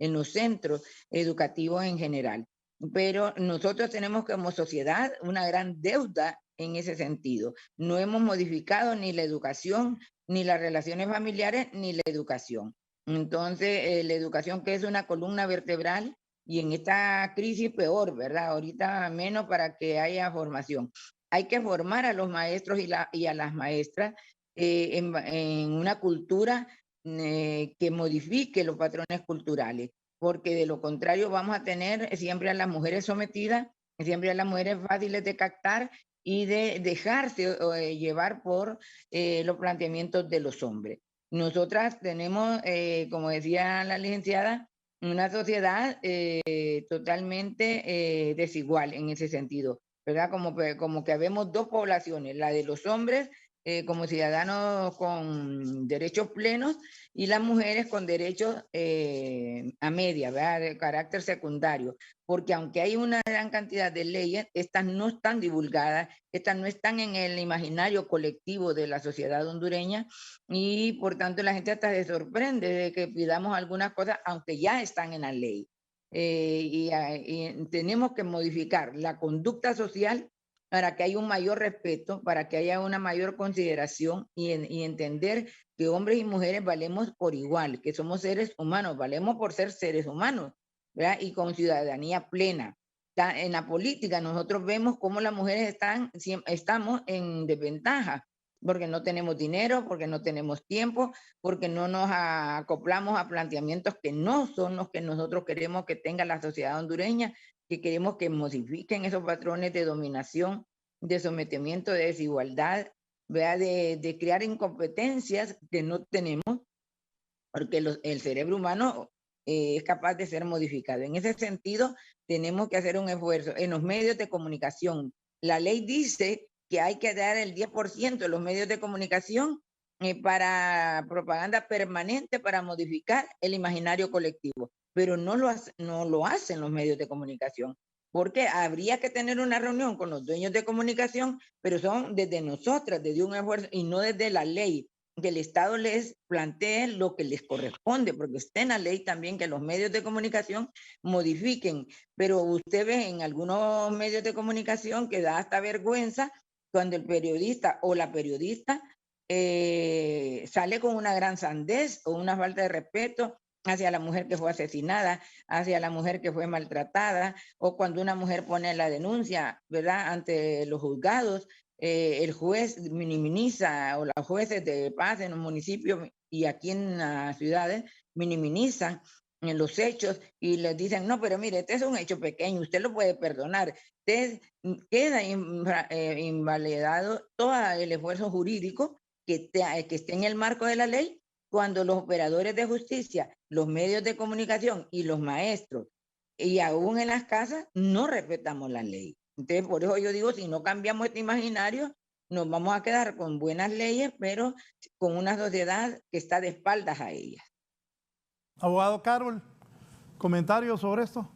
en los centros educativos en general. Pero nosotros tenemos como sociedad una gran deuda en ese sentido. No hemos modificado ni la educación, ni las relaciones familiares, ni la educación. Entonces, la educación, que es una columna vertebral, y en esta crisis peor, ¿verdad? Ahorita menos para que haya formación. Hay que formar a los maestros y a las maestras en una cultura que modifique los patrones culturales, porque de lo contrario vamos a tener siempre a las mujeres sometidas, siempre a las mujeres fáciles de captar y de dejarse llevar por los planteamientos de los hombres. Nosotras tenemos, como decía la licenciada, una sociedad totalmente desigual en ese sentido, ¿verdad? Como que habemos dos poblaciones, la de los hombres como ciudadanos con derechos plenos y las mujeres con derechos a media, ¿verdad? De carácter secundario, porque aunque hay una gran cantidad de leyes, estas no están divulgadas, estas no están en el imaginario colectivo de la sociedad hondureña y por tanto la gente hasta se sorprende de que pidamos algunas cosas aunque ya están en la ley. Y tenemos que modificar la conducta social para que haya un mayor respeto, para que haya una mayor consideración y entender que hombres y mujeres valemos por igual, que somos seres humanos, valemos por ser seres humanos, ¿verdad? Y con ciudadanía plena. En la política nosotros vemos cómo las mujeres estamos en desventaja, porque no tenemos dinero, porque no tenemos tiempo, porque no nos acoplamos a planteamientos que no son los que nosotros queremos que tenga la sociedad hondureña, que queremos que modifiquen esos patrones de dominación, de sometimiento, de desigualdad, ¿verdad? De crear incompetencias que no tenemos, porque el cerebro humano es capaz de ser modificado. En ese sentido, tenemos que hacer un esfuerzo. En los medios de comunicación, la ley dice que hay que dar el 10% de los medios de comunicación para propaganda permanente, para modificar el imaginario colectivo, pero no lo hacen los medios de comunicación, porque habría que tener una reunión con los dueños de comunicación, pero son desde nosotras, desde un esfuerzo y no desde la ley, que el Estado les plantee lo que les corresponde, porque está en la ley también que los medios de comunicación modifiquen, pero usted ve en algunos medios de comunicación que da hasta vergüenza cuando el periodista o la periodista sale con una gran sandez o una falta de respeto hacia la mujer que fue asesinada, hacia la mujer que fue maltratada, o cuando una mujer pone la denuncia, ¿verdad?, ante los juzgados, el juez minimiza, o los jueces de paz en los municipios y aquí en las ciudades minimizan en los hechos y les dicen, no, pero mire, este es un hecho pequeño, usted lo puede perdonar. Usted queda invalidado todo el esfuerzo jurídico que esté en el marco de la ley cuando los operadores de justicia, los medios de comunicación y los maestros, y aún en las casas, no respetamos la ley. Entonces, por eso yo digo, si no cambiamos este imaginario, nos vamos a quedar con buenas leyes, pero con una sociedad que está de espaldas a ellas. Abogado Carol, ¿comentarios sobre esto?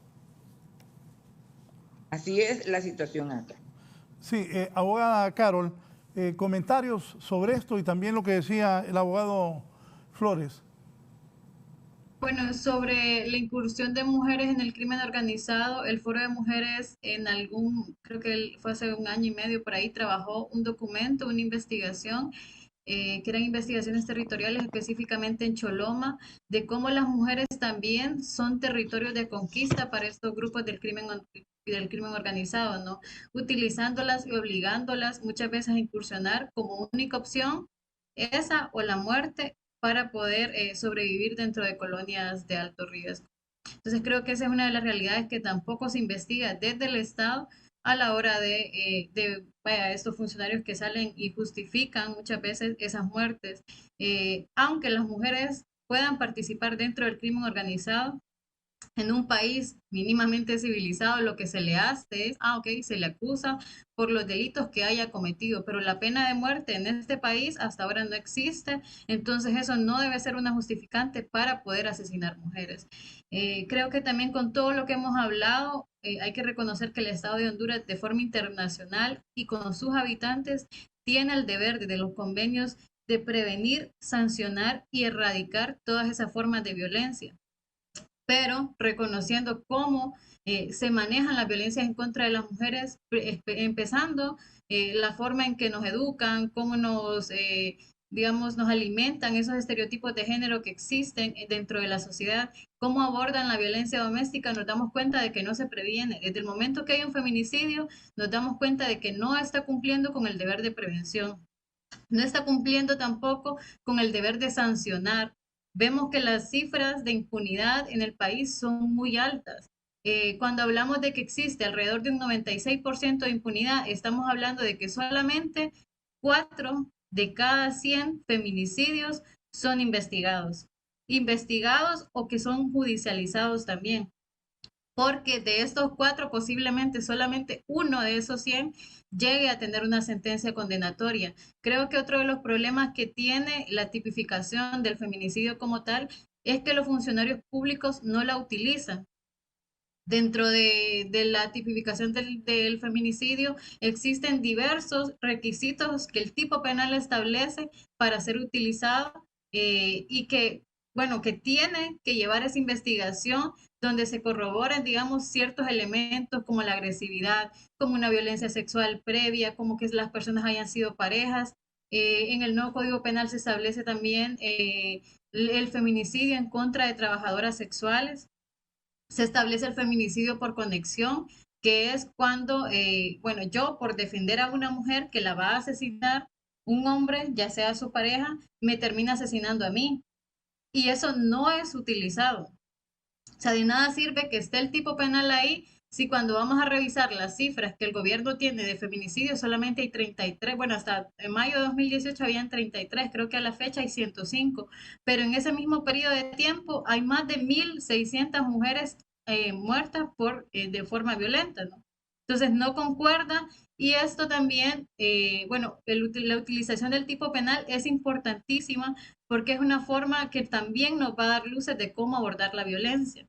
Así es la situación acá. Sí, abogada Carol, comentarios sobre esto y también lo que decía el abogado Flores. Bueno, sobre la incursión de mujeres en el crimen organizado, el Foro de Mujeres creo que fue hace 1 año y medio por ahí, trabajó un documento, una investigación, que eran investigaciones territoriales específicamente en Choloma, de cómo las mujeres también son territorios de conquista para estos grupos del crimen organizado, ¿no? Utilizándolas y obligándolas muchas veces a incursionar como única opción, esa o la muerte, para poder sobrevivir dentro de colonias de alto riesgo. Entonces creo que esa es una de las realidades que tampoco se investiga desde el Estado a la hora de estos funcionarios que salen y justifican muchas veces esas muertes. Aunque las mujeres puedan participar dentro del crimen organizado, en un país mínimamente civilizado, lo que se le hace es, se le acusa por los delitos que haya cometido, pero la pena de muerte en este país hasta ahora no existe, entonces eso no debe ser una justificante para poder asesinar mujeres. Creo que también con todo lo que hemos hablado, hay que reconocer que el Estado de Honduras de forma internacional y con sus habitantes tiene el deber desde los convenios de prevenir, sancionar y erradicar todas esas formas de violencia, pero reconociendo cómo se manejan las violencias en contra de las mujeres, empezando la forma en que nos educan, cómo nos alimentan esos estereotipos de género que existen dentro de la sociedad, cómo abordan la violencia doméstica, nos damos cuenta de que no se previene. Desde el momento que hay un feminicidio, nos damos cuenta de que no está cumpliendo con el deber de prevención, no está cumpliendo tampoco con el deber de sancionar. Vemos que las cifras de impunidad en el país son muy altas. Cuando hablamos de que existe alrededor de un 96% de impunidad, estamos hablando de que solamente 4 de cada 100 feminicidios son investigados o que son judicializados también. Porque de estos 4, posiblemente solamente 1 de esos 100 llegue a tener una sentencia condenatoria. Creo que otro de los problemas que tiene la tipificación del feminicidio como tal es que los funcionarios públicos no la utilizan. Dentro de la tipificación del feminicidio existen diversos requisitos que el tipo penal establece para ser utilizado y que tiene que llevar esa investigación donde se corroboran, digamos, ciertos elementos como la agresividad, como una violencia sexual previa, como que las personas hayan sido parejas. En el nuevo Código Penal se establece también el feminicidio en contra de trabajadoras sexuales. Se establece el feminicidio por conexión, que es cuando, yo por defender a una mujer que la va a asesinar, un hombre, ya sea su pareja, me termina asesinando a mí. Y eso no es utilizado. O sea, de nada sirve que esté el tipo penal ahí si cuando vamos a revisar las cifras que el gobierno tiene de feminicidio solamente hay 33, hasta en mayo de 2018 habían 33, creo que a la fecha hay 105, pero en ese mismo periodo de tiempo hay más de 1.600 mujeres muertas de forma violenta, ¿no? Entonces no concuerda y esto también, la utilización del tipo penal es importantísima porque es una forma que también nos va a dar luces de cómo abordar la violencia.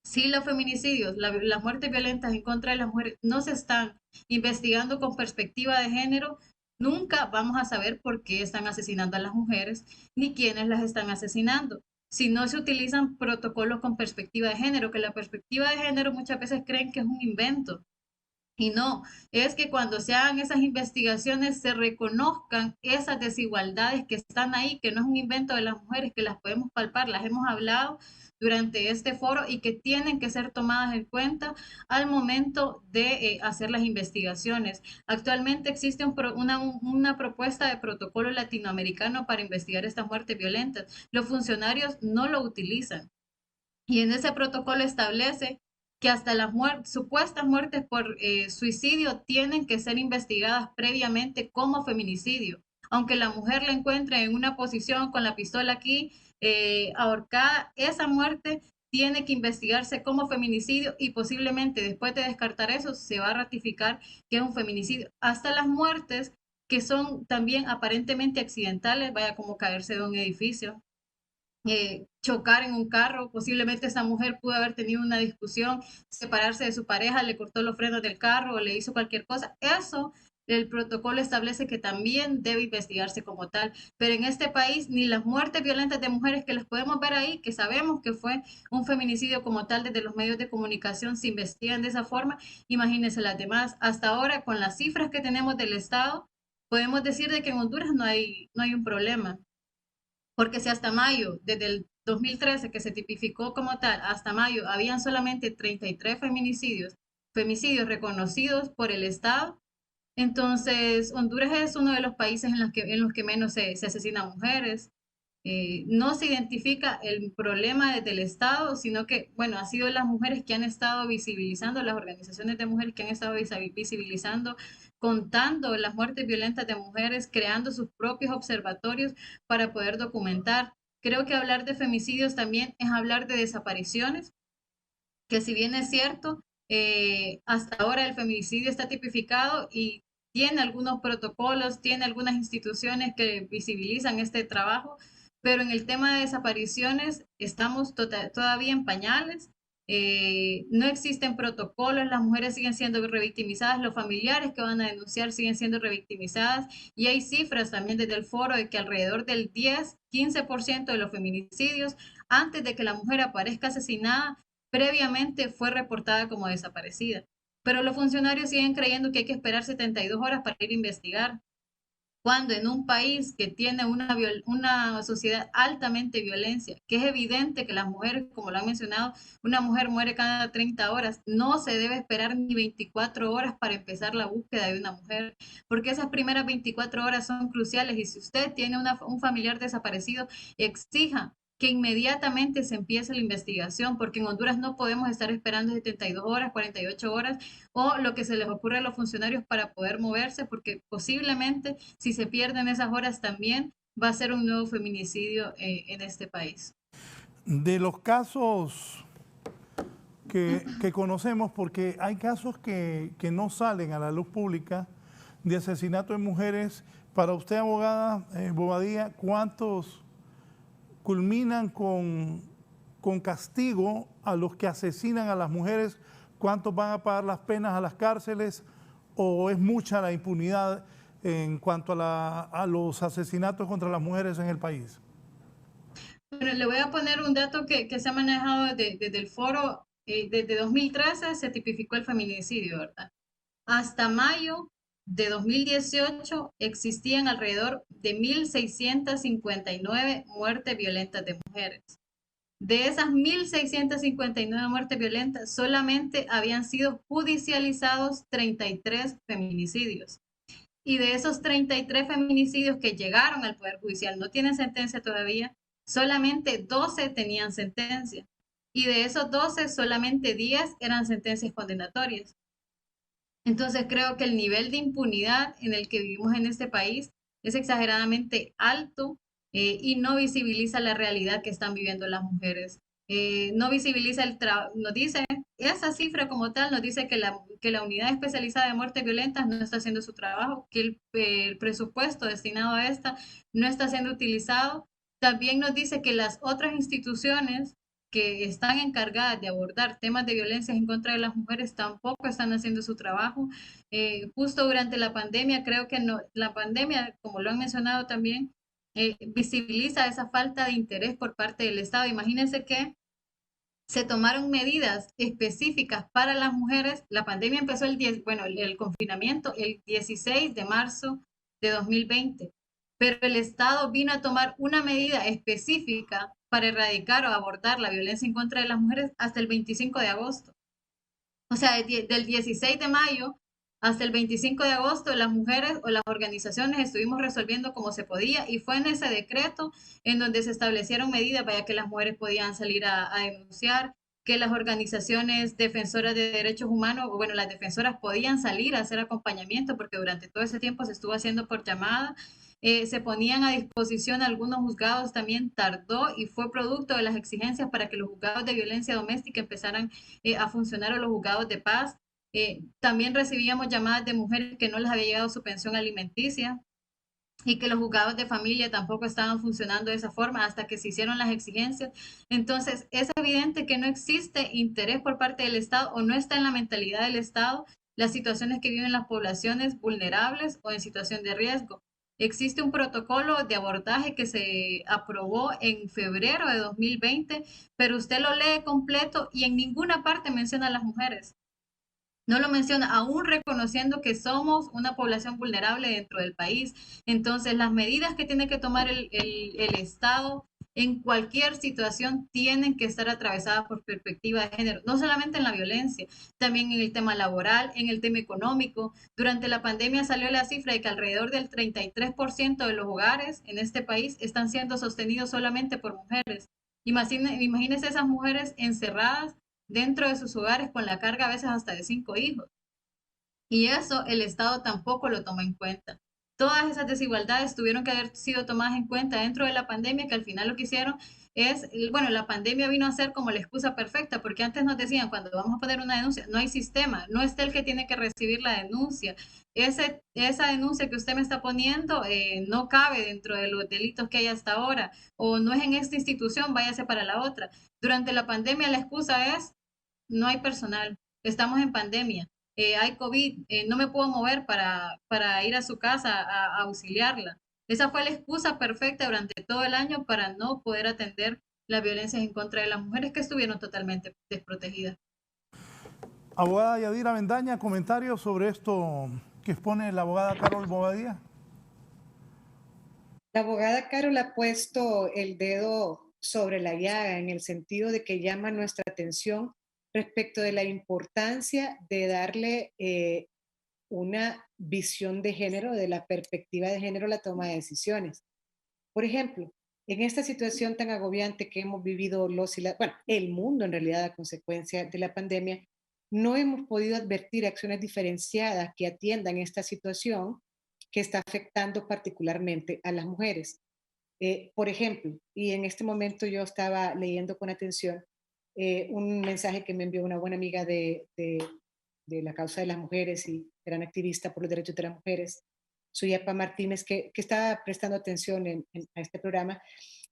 Si los feminicidios, las muertes violentas en contra de las mujeres no se están investigando con perspectiva de género, nunca vamos a saber por qué están asesinando a las mujeres ni quiénes las están asesinando. Si no se utilizan protocolos con perspectiva de género, que la perspectiva de género muchas veces creen que es un invento. Y no, es que cuando se hagan esas investigaciones se reconozcan esas desigualdades que están ahí, que no es un invento de las mujeres, que las podemos palpar, las hemos hablado durante este foro y que tienen que ser tomadas en cuenta al momento de hacer las investigaciones. Actualmente existe una propuesta de protocolo latinoamericano para investigar estas muertes violentas. Los funcionarios no lo utilizan. Y en ese protocolo establece que hasta las supuestas muertes por suicidio tienen que ser investigadas previamente como feminicidio. Aunque la mujer la encuentre en una posición con la pistola aquí, ahorcada, esa muerte tiene que investigarse como feminicidio y posiblemente después de descartar eso se va a ratificar que es un feminicidio. Hasta las muertes que son también aparentemente accidentales, vaya como caerse de un edificio, chocar en un carro, posiblemente esa mujer pudo haber tenido una discusión, separarse de su pareja, le cortó los frenos del carro o le hizo cualquier cosa. Eso el protocolo establece que también debe investigarse como tal, pero en este país ni las muertes violentas de mujeres que las podemos ver ahí, que sabemos que fue un feminicidio como tal desde los medios de comunicación, se investigan de esa forma, imagínense las demás. Hasta ahora, con las cifras que tenemos del Estado, podemos decir de que en Honduras no hay un problema. Porque si hasta mayo, desde el 2013 que se tipificó como tal, hasta mayo habían solamente 33 femicidios reconocidos por el Estado, entonces Honduras es uno de los países en los que menos se asesinan mujeres. No se identifica el problema desde el Estado, sino que, bueno, ha sido las mujeres que han estado visibilizando, las organizaciones de mujeres que han estado visibilizando, contando las muertes violentas de mujeres, creando sus propios observatorios para poder documentar. Creo que hablar de femicidios también es hablar de desapariciones, que si bien es cierto, hasta ahora el feminicidio está tipificado y tiene algunos protocolos, tiene algunas instituciones que visibilizan este trabajo, pero en el tema de desapariciones estamos todavía en pañales. No existen protocolos, las mujeres siguen siendo revictimizadas, los familiares que van a denunciar siguen siendo revictimizadas y hay cifras también desde el foro de que alrededor del 10-15% de los feminicidios antes de que la mujer aparezca asesinada previamente fue reportada como desaparecida. Pero los funcionarios siguen creyendo que hay que esperar 72 horas para ir a investigar, cuando en un país que tiene una sociedad altamente violencia, que es evidente que las mujeres, como lo han mencionado, una mujer muere cada 30 horas, no se debe esperar ni 24 horas para empezar la búsqueda de una mujer, porque esas primeras 24 horas son cruciales y si usted tiene un familiar desaparecido, exija que inmediatamente se empiece la investigación, porque en Honduras no podemos estar esperando 72 horas, 48 horas o lo que se les ocurre a los funcionarios para poder moverse, porque posiblemente si se pierden esas horas también va a ser un nuevo feminicidio en este país. De los casos que conocemos, porque hay casos que no salen a la luz pública de asesinato de mujeres, para usted, abogada Bobadilla, ¿cuántos culminan con castigo a los que asesinan a las mujeres? ¿Cuántos van a pagar las penas a las cárceles? ¿O es mucha la impunidad en cuanto a los asesinatos contra las mujeres en el país? Bueno, le voy a poner un dato que se ha manejado desde el foro. Desde 2013 se tipificó el feminicidio, ¿verdad? Hasta mayo de 2018 existían alrededor de 1.659 muertes violentas de mujeres. De esas 1.659 muertes violentas, solamente habían sido judicializados 33 feminicidios. Y de esos 33 feminicidios que llegaron al Poder Judicial, no tienen sentencia todavía, solamente 12 tenían sentencia. Y de esos 12, solamente 10 eran sentencias condenatorias. Entonces creo que el nivel de impunidad en el que vivimos en este país es exageradamente alto y no visibiliza la realidad que están viviendo las mujeres. No visibiliza nos dice, esa cifra como tal nos dice que la unidad especializada de muertes violentas no está haciendo su trabajo, que el presupuesto destinado a esta no está siendo utilizado. También nos dice que las otras instituciones que están encargadas de abordar temas de violencia en contra de las mujeres tampoco están haciendo su trabajo. Justo durante la pandemia, creo que no, la pandemia, como lo han mencionado también, visibiliza esa falta de interés por parte del Estado. Imagínense que se tomaron medidas específicas para las mujeres. La pandemia empezó el confinamiento el 16 de marzo de 2020, pero el Estado vino a tomar una medida específica para erradicar o abordar la violencia en contra de las mujeres hasta el 25 de agosto. O sea, del 16 de mayo hasta el 25 de agosto, las mujeres o las organizaciones estuvimos resolviendo como se podía, y fue en ese decreto en donde se establecieron medidas para que las mujeres podían salir a denunciar, que las organizaciones defensoras de derechos humanos, o bueno, las defensoras podían salir a hacer acompañamiento, porque durante todo ese tiempo se estuvo haciendo por llamada. Se ponían a disposición algunos juzgados, también tardó y fue producto de las exigencias para que los juzgados de violencia doméstica empezaran a funcionar, o los juzgados de paz. También recibíamos llamadas de mujeres que no les había llegado su pensión alimenticia y que los juzgados de familia tampoco estaban funcionando de esa forma hasta que se hicieron las exigencias. Entonces, es evidente que no existe interés por parte del Estado, o no está en la mentalidad del Estado, las situaciones que viven las poblaciones vulnerables o en situación de riesgo. Existe un protocolo de abordaje que se aprobó en febrero de 2020, pero usted lo lee completo y en ninguna parte menciona a las mujeres. No lo menciona, aún reconociendo que somos una población vulnerable dentro del país. Entonces, las medidas que tiene que tomar el Estado en cualquier situación tienen que estar atravesadas por perspectiva de género, no solamente en la violencia, también en el tema laboral, en el tema económico. Durante la pandemia salió la cifra de que alrededor del 33% de los hogares en este país están siendo sostenidos solamente por mujeres. Imagínense esas mujeres encerradas dentro de sus hogares con la carga a veces hasta de 5 hijos. Y eso el Estado tampoco lo toma en cuenta. Todas esas desigualdades tuvieron que haber sido tomadas en cuenta dentro de la pandemia, que al final lo que hicieron es, bueno, la pandemia vino a ser como la excusa perfecta, porque antes nos decían, cuando vamos a poner una denuncia, no hay sistema, no está el que tiene que recibir la denuncia. Esa denuncia que usted me está poniendo no cabe dentro de los delitos que hay hasta ahora, o no es en esta institución, váyase para la otra. Durante la pandemia la excusa es, no hay personal, estamos en pandemia, hay COVID, no me puedo mover para ir a su casa a auxiliarla. Esa fue la excusa perfecta durante todo el año para no poder atender las violencias en contra de las mujeres, que estuvieron totalmente desprotegidas. Abogada Yadira Bendaña, comentarios sobre esto que expone la abogada Carol Bobadilla. La abogada Carol ha puesto el dedo sobre la llaga en el sentido de que llama nuestra atención respecto de la importancia de darle una visión de género, de la perspectiva de género a la toma de decisiones. Por ejemplo, en esta situación tan agobiante que hemos vivido el mundo en realidad a consecuencia de la pandemia, no hemos podido advertir acciones diferenciadas que atiendan esta situación que está afectando particularmente a las mujeres. Por ejemplo, y en este momento yo estaba leyendo con atención un mensaje que me envió una buena amiga de la causa de las mujeres y gran activista por los derechos de las mujeres, Suyapa Martínez, que estaba prestando atención a este programa,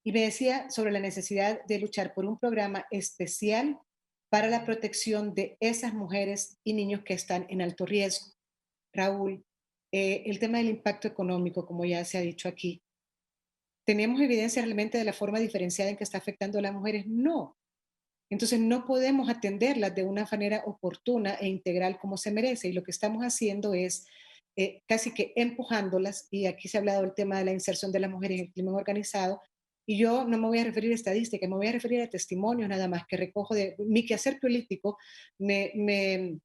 y me decía sobre la necesidad de luchar por un programa especial para la protección de esas mujeres y niños que están en alto riesgo. Raúl, el tema del impacto económico, como ya se ha dicho aquí, ¿tenemos evidencia realmente de la forma diferenciada en que está afectando a las mujeres? No. Entonces no podemos atenderlas de una manera oportuna e integral como se merece, y lo que estamos haciendo es casi que empujándolas, y aquí se ha hablado del tema de la inserción de las mujeres en el crimen organizado, y yo no me voy a referir a estadísticas, me voy a referir a testimonios nada más que recojo de mi quehacer político, me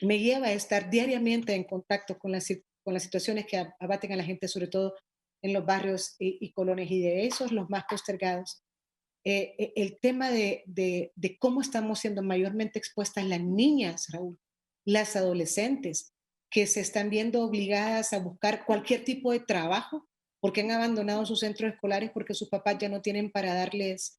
lleva a estar diariamente en contacto con las situaciones que abaten a la gente, sobre todo en los barrios y colonias, y de esos los más postergados. El tema de cómo estamos siendo mayormente expuestas las niñas, Raúl, las adolescentes, que se están viendo obligadas a buscar cualquier tipo de trabajo porque han abandonado sus centros escolares, porque sus papás ya no tienen para darles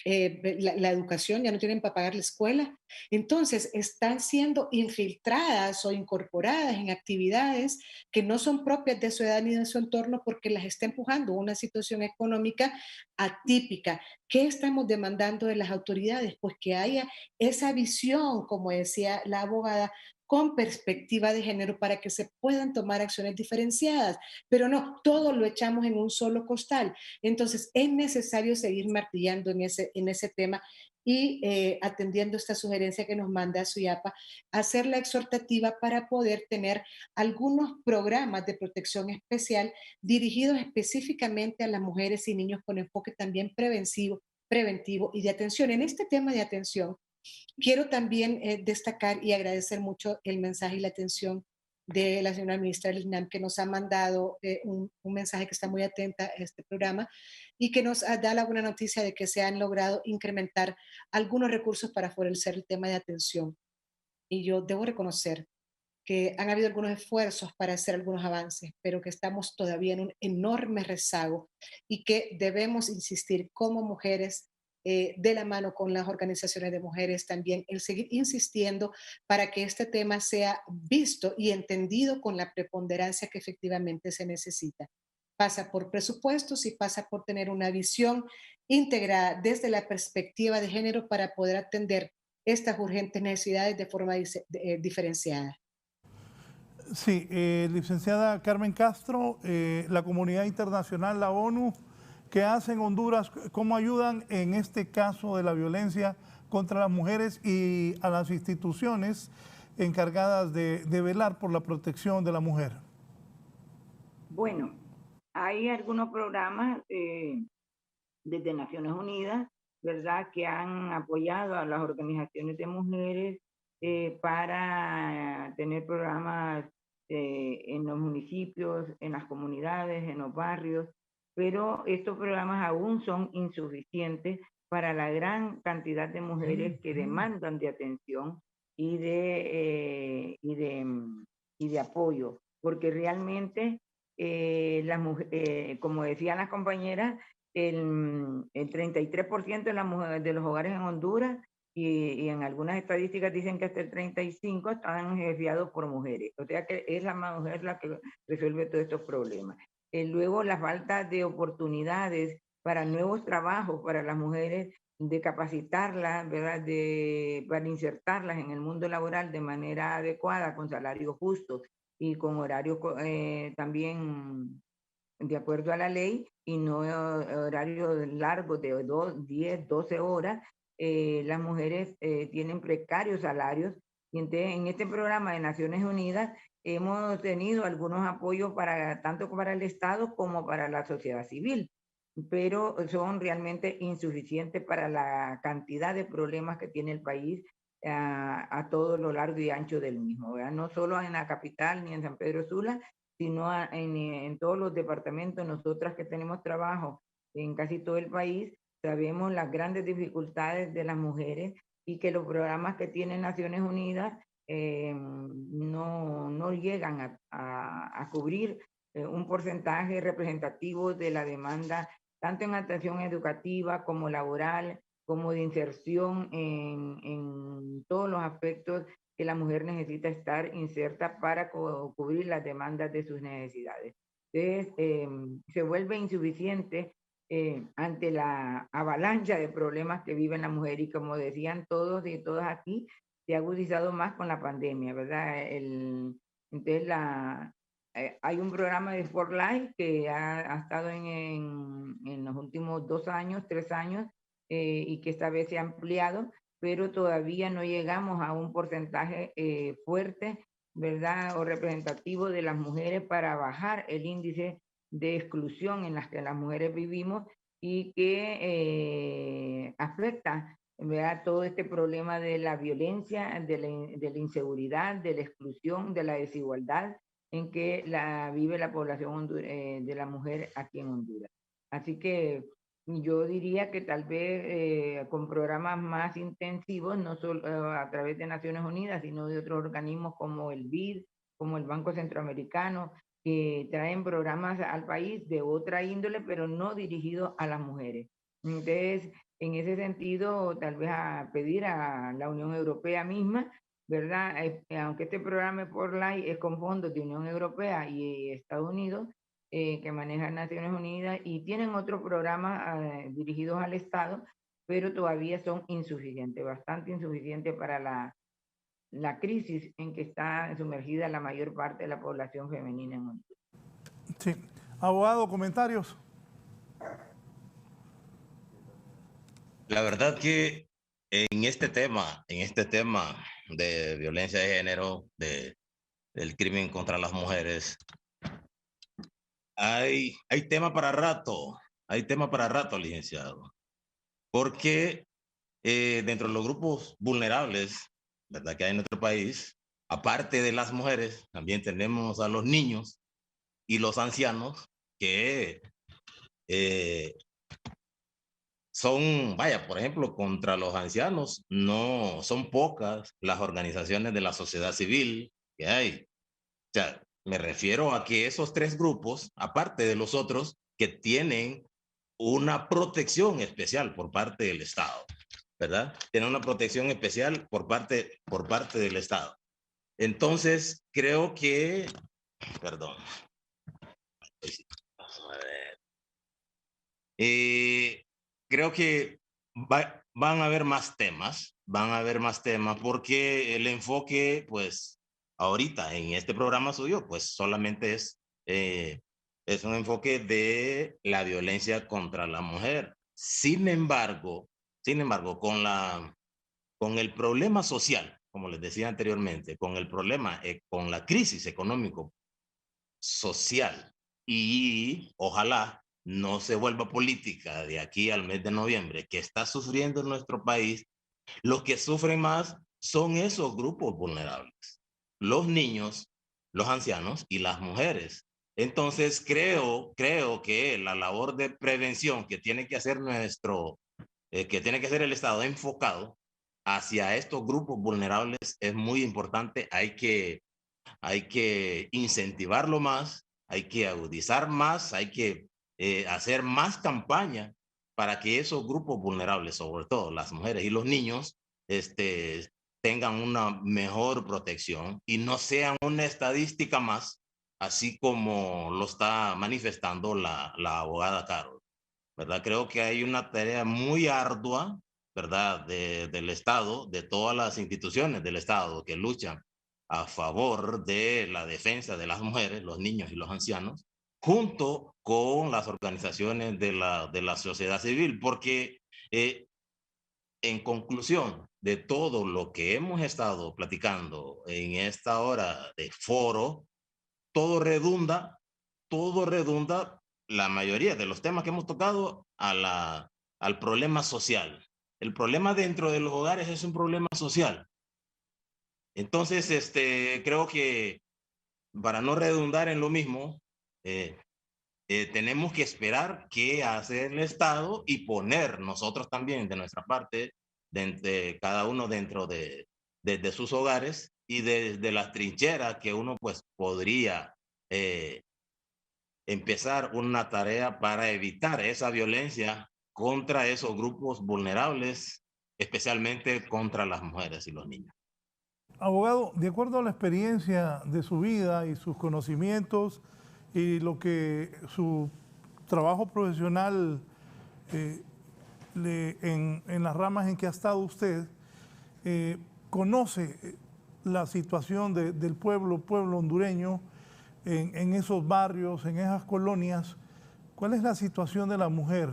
la educación, ya no tienen para pagar la escuela. Entonces están siendo infiltradas o incorporadas en actividades que no son propias de su edad ni de su entorno, porque las está empujando una situación económica atípica. ¿Qué estamos demandando de las autoridades? Pues que haya esa visión, como decía la abogada, con perspectiva de género, para que se puedan tomar acciones diferenciadas, pero no, todo lo echamos en un solo costal. Entonces es necesario seguir martillando en ese tema, y atendiendo esta sugerencia que nos manda Suyapa, hacer la exhortativa para poder tener algunos programas de protección especial dirigidos específicamente a las mujeres y niños con enfoque también preventivo y de atención. En este tema de atención, quiero también destacar y agradecer mucho el mensaje y la atención de la señora ministra del INAM, que nos ha mandado un mensaje que está muy atenta a este programa y que nos da la buena noticia de que se han logrado incrementar algunos recursos para favorecer el tema de atención. Y yo debo reconocer que han habido algunos esfuerzos para hacer algunos avances, pero que estamos todavía en un enorme rezago y que debemos insistir como mujeres de la mano con las organizaciones de mujeres también, el seguir insistiendo para que este tema sea visto y entendido con la preponderancia que efectivamente se necesita. Pasa por presupuestos y pasa por tener una visión integrada desde la perspectiva de género para poder atender estas urgentes necesidades de forma diferenciada. Sí, licenciada Carmen Castro, la comunidad internacional, la ONU, ¿qué hacen Honduras? ¿Cómo ayudan en este caso de la violencia contra las mujeres y a las instituciones encargadas de velar por la protección de la mujer? Bueno, hay algunos programas desde Naciones Unidas, ¿verdad?, que han apoyado a las organizaciones de mujeres para tener programas en los municipios, en las comunidades, en los barrios, pero estos programas aún son insuficientes para la gran cantidad de mujeres que demandan de atención y de apoyo, porque realmente como decían las compañeras, el 33% de las mujeres de los hogares en Honduras y en algunas estadísticas dicen que hasta el 35% están jefados por mujeres. O sea que es la mujer la que resuelve todos estos problemas. Luego la falta de oportunidades para nuevos trabajos para las mujeres, de capacitarlas, ¿verdad?, para insertarlas en el mundo laboral de manera adecuada, con salarios justos y con horarios también de acuerdo a la ley y no horarios largos de 10, 12 horas. Las mujeres tienen precarios salarios y entonces en este programa de Naciones Unidas hemos tenido algunos apoyos tanto para el Estado como para la sociedad civil, pero son realmente insuficientes para la cantidad de problemas que tiene el país a todo lo largo y ancho del mismo, ¿verdad? No solo en la capital ni en San Pedro Sula, sino en todos los departamentos. Nosotras que tenemos trabajo en casi todo el país, sabemos las grandes dificultades de las mujeres y que los programas que tienen Naciones Unidas no llegan a cubrir un porcentaje representativo de la demanda, tanto en atención educativa como laboral, como de inserción en todos los aspectos que la mujer necesita estar inserta para cubrir las demandas de sus necesidades. Entonces, se vuelve insuficiente ante la avalancha de problemas que vive la mujer y como decían todos y todas aquí, se ha agudizado más con la pandemia, ¿verdad? Entonces, hay un programa de Sport Life que ha estado en los últimos 2 años, 3 años, y que esta vez se ha ampliado, pero todavía no llegamos a un porcentaje fuerte, ¿verdad?, o representativo de las mujeres para bajar el índice de exclusión en las que las mujeres vivimos y que afecta, ¿verdad?, todo este problema de la violencia, de la inseguridad, de la exclusión, de la desigualdad en que vive la población de la mujer aquí en Honduras. Así que yo diría que tal vez con programas más intensivos, no solo a través de Naciones Unidas, sino de otros organismos como el BID, como el Banco Centroamericano, que traen programas al país de otra índole, pero no dirigidos a las mujeres. Entonces, en ese sentido, tal vez a pedir a la Unión Europea misma, ¿verdad? Aunque este programa por Life es con fondos de Unión Europea y Estados Unidos, que manejan Naciones Unidas y tienen otros programas dirigidos al Estado, pero todavía son insuficientes, bastante insuficientes para la crisis en que está sumergida la mayor parte de la población femenina en Honduras. Sí. Abogado, comentarios. La verdad que en este tema de violencia de género, del crimen contra las mujeres, hay tema para rato, licenciado, porque dentro de los grupos vulnerables, ¿verdad?, que hay en nuestro país, aparte de las mujeres, también tenemos a los niños y los ancianos que son, vaya, por ejemplo, contra los ancianos, no son pocas las organizaciones de la sociedad civil que hay. O sea, me refiero a que esos tres grupos, aparte de los otros, que tienen una protección especial por parte del Estado, ¿verdad? Tienen una protección especial por parte del Estado. Entonces, creo que, perdón, creo que van a haber más temas, porque el enfoque, pues, ahorita en este programa suyo, pues solamente es un enfoque de la violencia contra la mujer. Sin embargo, con el problema social, como les decía anteriormente, con el problema, con la crisis económico social, y ojalá no se vuelva política de aquí al mes de noviembre, que está sufriendo en nuestro país, los que sufren más son esos grupos vulnerables, los niños, los ancianos y las mujeres. Entonces creo que la labor de prevención que tiene que hacer que tiene que hacer el Estado enfocado hacia estos grupos vulnerables es muy importante. Hay que incentivarlo más, hay que agudizar más, hay que hacer más campaña para que esos grupos vulnerables, sobre todo las mujeres y los niños, tengan una mejor protección y no sean una estadística más, así como lo está manifestando la abogada Carol, ¿verdad? Creo que hay una tarea muy ardua, ¿verdad?, del Estado, de todas las instituciones del Estado que luchan a favor de la defensa de las mujeres, los niños y los ancianos, junto con las organizaciones de la sociedad civil, porque en conclusión de todo lo que hemos estado platicando en esta hora de foro, todo redunda, la mayoría de los temas que hemos tocado al problema social. El problema dentro de los hogares es un problema social. Entonces, creo que para no redundar en lo mismo, tenemos que esperar qué hace el Estado y poner nosotros también de nuestra parte, de cada uno dentro de sus hogares y desde las trincheras que uno pues podría empezar una tarea para evitar esa violencia contra esos grupos vulnerables, especialmente contra las mujeres y los niños. Abogado, de acuerdo a la experiencia de su vida y sus conocimientos y lo que su trabajo profesional en las ramas en que ha estado usted, conoce la situación del pueblo hondureño en esos barrios, en esas colonias. ¿Cuál es la situación de la mujer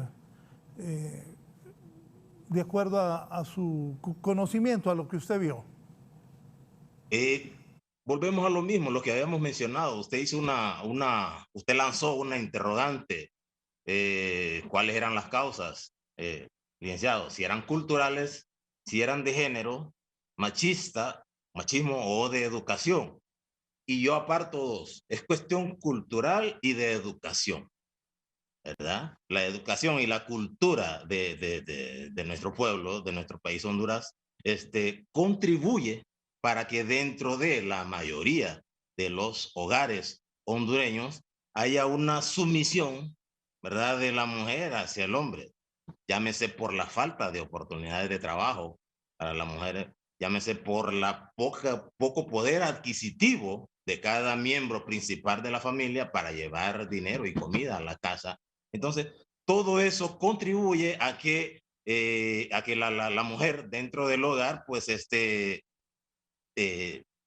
de acuerdo a su conocimiento, a lo que usted vio? Volvemos a lo mismo, lo que habíamos mencionado. Usted hizo usted lanzó una interrogante. ¿Cuáles eran las causas, licenciado? Si eran culturales, si eran de género, machismo o de educación. Y yo aparto dos. Es cuestión cultural y de educación, ¿verdad? La educación y la cultura de nuestro pueblo, de nuestro país Honduras, contribuye para que dentro de la mayoría de los hogares hondureños haya una sumisión, ¿verdad?, de la mujer hacia el hombre. Llámese por la falta de oportunidades de trabajo para las mujeres, llámese por la poco poder adquisitivo de cada miembro principal de la familia para llevar dinero y comida a la casa. Entonces, todo eso contribuye a que la mujer dentro del hogar, pues,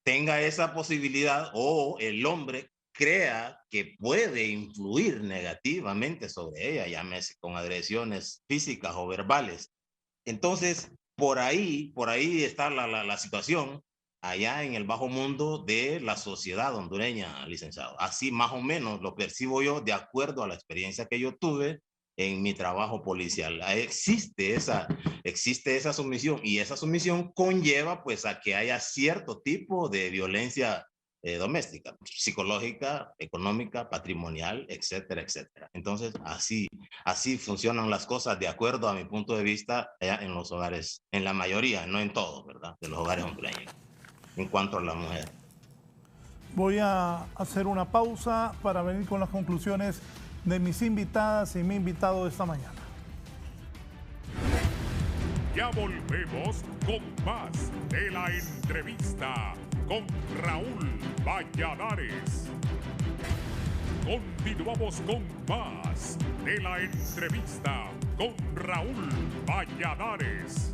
tenga esa posibilidad, o el hombre crea que puede influir negativamente sobre ella, llámese con agresiones físicas o verbales. Entonces, por ahí está la situación allá en el bajo mundo de la sociedad hondureña, licenciado. Así más o menos lo percibo yo de acuerdo a la experiencia que yo tuve en mi trabajo policial. Existe esa sumisión, y esa sumisión conlleva pues a que haya cierto tipo de violencia doméstica, psicológica, económica, patrimonial, etcétera, etcétera. Entonces, así funcionan las cosas de acuerdo a mi punto de vista en los hogares, en la mayoría, no en todos, ¿verdad?, de los hogares hondureños, en cuanto a la mujer. Voy a hacer una pausa para venir con las conclusiones de mis invitadas y mi invitado de esta mañana. Ya volvemos con más de la entrevista con Raúl Valladares. Continuamos con más de la entrevista con Raúl Valladares.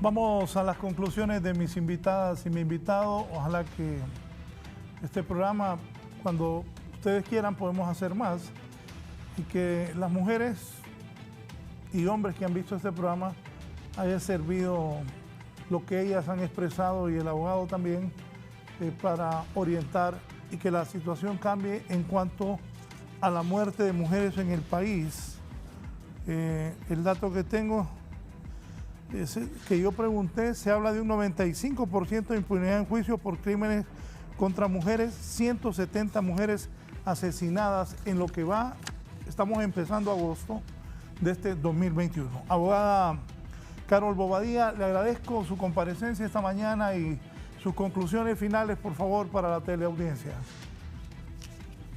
Vamos a las conclusiones de mis invitadas y mi invitado. Ojalá que este programa, cuando ustedes quieran, podemos hacer más, y que las mujeres y hombres que han visto este programa haya servido lo que ellas han expresado, y el abogado también, para orientar y que la situación cambie en cuanto a la muerte de mujeres en el país. El dato que tengo que yo pregunté, se habla de un 95% de impunidad en juicio por crímenes contra mujeres, 170 mujeres asesinadas en lo que va, estamos empezando agosto de este 2021. Abogada Carol Bobadilla, le agradezco su comparecencia esta mañana y sus conclusiones finales, por favor, para la teleaudiencia.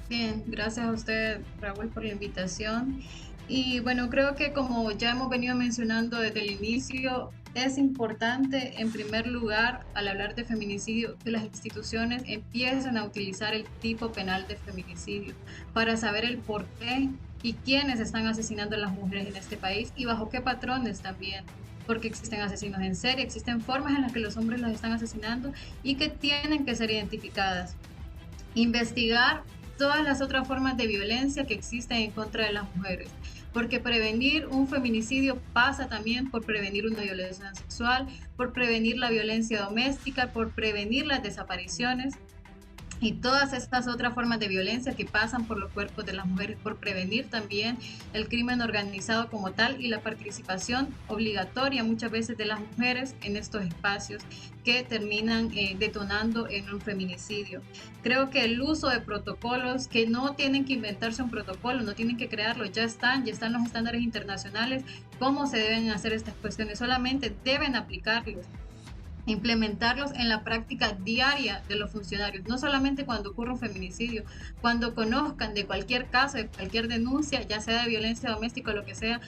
Bien, gracias a usted, Raúl, por la invitación. Y bueno, creo que como ya hemos venido mencionando desde el inicio, es importante, en primer lugar, al hablar de feminicidio, que las instituciones empiecen a utilizar el tipo penal de feminicidio para saber el por qué y quiénes están asesinando a las mujeres en este país y bajo qué patrones también, porque existen asesinos en serie, existen formas en las que los hombres los están asesinando y que tienen que ser identificadas. Investigar todas las otras formas de violencia que existen en contra de las mujeres, porque prevenir un feminicidio pasa también por prevenir una violencia sexual, por prevenir la violencia doméstica, por prevenir las desapariciones y todas estas otras formas de violencia que pasan por los cuerpos de las mujeres, por prevenir también el crimen organizado como tal y la participación obligatoria muchas veces de las mujeres en estos espacios que terminan detonando en un feminicidio. Creo que el uso de protocolos, que no tienen que inventarse un protocolo, no tienen que crearlo, ya están los estándares internacionales, cómo se deben hacer estas cuestiones, solamente deben aplicarlos, implementarlos en la práctica diaria de los funcionarios, no solamente cuando ocurre un feminicidio, cuando conozcan de cualquier caso, de cualquier denuncia, ya sea de violencia doméstica o lo que sea,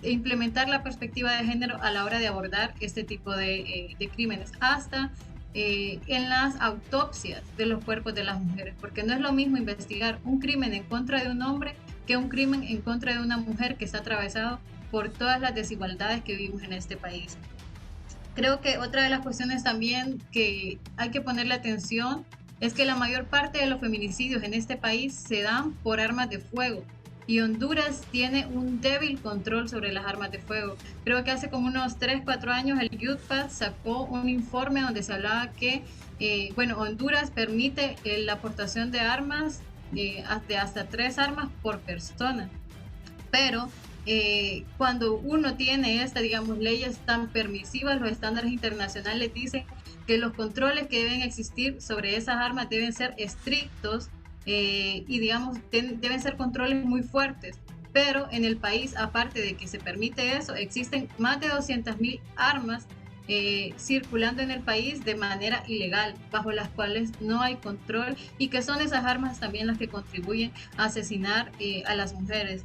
implementar la perspectiva de género a la hora de abordar este tipo de crímenes, hasta en las autopsias de los cuerpos de las mujeres, porque no es lo mismo investigar un crimen en contra de un hombre que un crimen en contra de una mujer que está atravesado por todas las desigualdades que vivimos en este país. Creo que otra de las cuestiones también que hay que ponerle atención es que la mayor parte de los feminicidios en este país se dan por armas de fuego y Honduras tiene un débil control sobre las armas de fuego. Creo que hace como unos 3-4 años el YouthPad sacó un informe donde se hablaba que Honduras permite la aportación de armas de hasta 3 armas por persona, pero cuando uno tiene leyes tan permisivas, los estándares internacionales dicen que los controles que deben existir sobre esas armas deben ser estrictos deben ser controles muy fuertes. Pero en el país, aparte de que se permite eso, existen más de 200.000 armas circulando en el país de manera ilegal, bajo las cuales no hay control y que son esas armas también las que contribuyen a asesinar a las mujeres.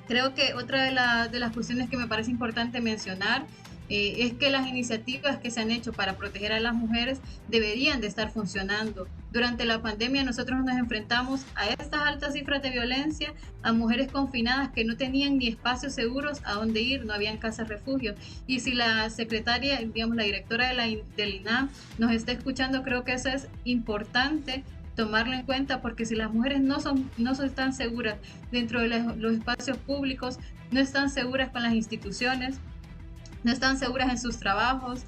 Creo que otra de las cuestiones que me parece importante mencionar es que las iniciativas que se han hecho para proteger a las mujeres deberían de estar funcionando. Durante la pandemia nosotros nos enfrentamos a estas altas cifras de violencia, a mujeres confinadas que no tenían ni espacios seguros a dónde ir, no habían casas refugio. Y si la secretaria, la directora del INAH nos está escuchando, creo que eso es importante tomarlo en cuenta, porque si las mujeres no están seguras dentro de los espacios públicos, no están seguras con las instituciones, no están seguras en sus trabajos,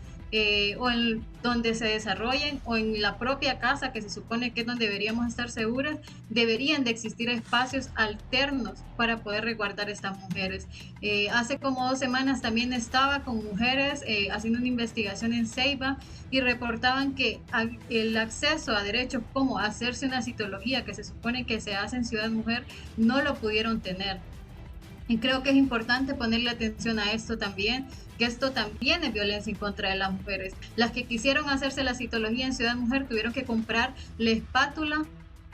o en donde se desarrollen, o en la propia casa, que se supone que es donde deberíamos estar seguras, deberían de existir espacios alternos para poder resguardar a estas mujeres. Hace como 2 semanas también estaba con mujeres haciendo una investigación en Ceiba, y reportaban que el acceso a derechos como hacerse una citología, que se supone que se hace en Ciudad Mujer, no lo pudieron tener. Y creo que es importante ponerle atención a esto también, que esto también es violencia en contra de las mujeres. Las que quisieron hacerse la citología en Ciudad Mujer tuvieron que comprar la espátula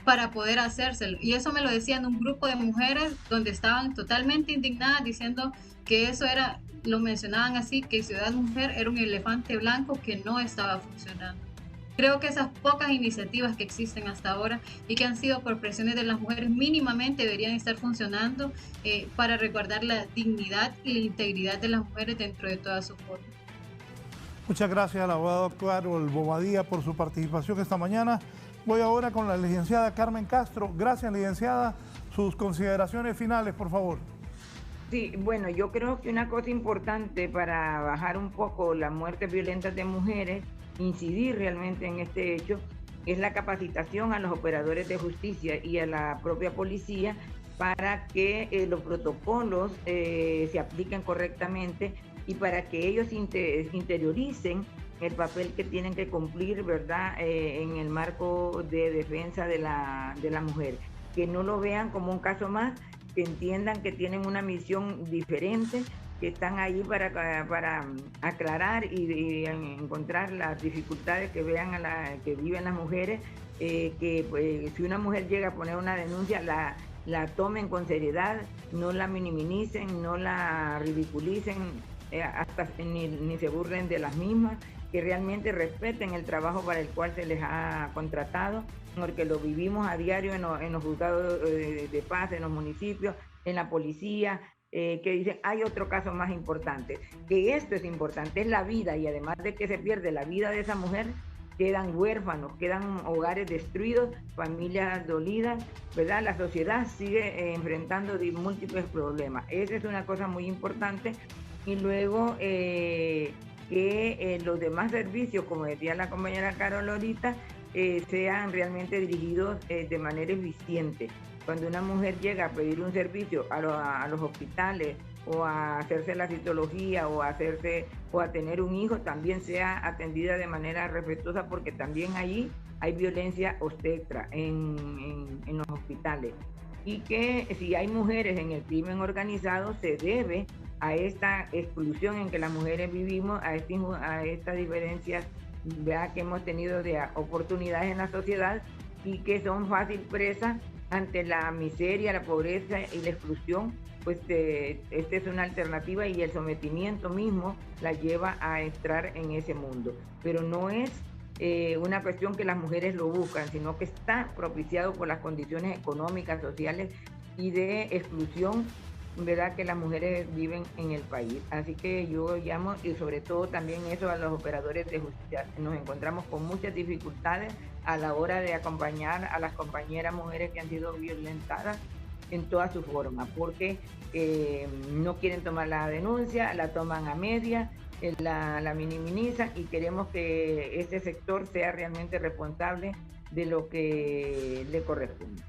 para poder hacérselo. Y eso me lo decían un grupo de mujeres donde estaban totalmente indignadas, diciendo que eso era, lo mencionaban así, que Ciudad Mujer era un elefante blanco que no estaba funcionando. Creo que esas pocas iniciativas que existen hasta ahora y que han sido por presiones de las mujeres mínimamente deberían estar funcionando para resguardar la dignidad y la integridad de las mujeres dentro de toda su forma. Muchas gracias a la abogada Carol Bobadilla por su participación esta mañana. Voy ahora con la licenciada Carmen Castro. Gracias, licenciada. Sus consideraciones finales, por favor. Sí, bueno, yo creo que una cosa importante para bajar un poco las muertes violentas de mujeres, incidir realmente en este hecho, es la capacitación a los operadores de justicia y a la propia policía para que los protocolos se apliquen correctamente y para que ellos interioricen el papel que tienen que cumplir, ¿verdad?, en el marco de defensa de la mujer. Que no lo vean como un caso más, que entiendan que tienen una misión diferente, que están ahí para aclarar y encontrar las dificultades que vean que viven las mujeres, que pues, si una mujer llega a poner una denuncia, la tomen con seriedad, no la minimicen, no la ridiculicen, hasta ni se burlen de las mismas, que realmente respeten el trabajo para el cual se les ha contratado, porque lo vivimos a diario en los juzgados de paz, en los municipios, en la policía, que dicen, hay otro caso más importante, que esto es importante, es la vida, y además de que se pierde la vida de esa mujer, quedan huérfanos, quedan hogares destruidos, familias dolidas, ¿verdad? La sociedad sigue enfrentando múltiples problemas. Esa es una cosa muy importante. Y luego que los demás servicios, como decía la compañera Carol ahorita, sean realmente dirigidos de manera eficiente. Cuando una mujer llega a pedir un servicio a los hospitales, o a hacerse la citología, o a tener un hijo, también sea atendida de manera respetuosa, porque también allí hay violencia obstétrica en los hospitales. Y que si hay mujeres en el crimen organizado, se debe a esta exclusión en que las mujeres vivimos, a estas diferencias, ¿verdad?, que hemos tenido de oportunidades en la sociedad, y que son fácil presa ante la miseria, la pobreza y la exclusión. Pues esta es una alternativa, y el sometimiento mismo la lleva a entrar en ese mundo. Pero no es una cuestión que las mujeres lo buscan, sino que está propiciado por las condiciones económicas, sociales y de exclusión, ¿verdad?, que las mujeres viven en el país. Así que yo llamo, y sobre todo también eso, a los operadores de justicia. Nos encontramos con muchas dificultades a la hora de acompañar a las compañeras mujeres que han sido violentadas en toda su forma, porque no quieren tomar la denuncia, la toman a media, la minimizan, y queremos que este sector sea realmente responsable de lo que le corresponde.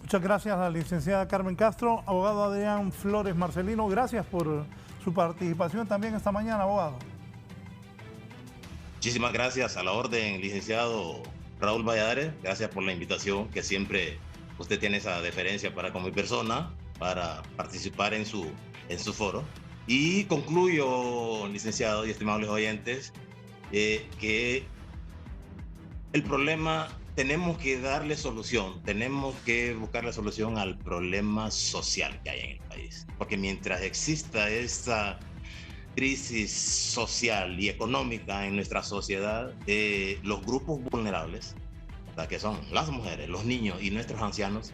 Muchas gracias a la licenciada Carmen Castro. Abogado Adrián Flores Marcelino, gracias por su participación también esta mañana, abogado. Muchísimas gracias, a la orden, licenciado Raúl Valladares. Gracias por la invitación, que siempre usted tiene esa deferencia para con mi persona, para participar en su foro. Y concluyo, licenciado y estimables oyentes, que el problema, tenemos que darle solución, tenemos que buscar la solución al problema social que hay en el país. Porque mientras exista esta crisis social y económica en nuestra sociedad, los grupos vulnerables, que son las mujeres, los niños y nuestros ancianos,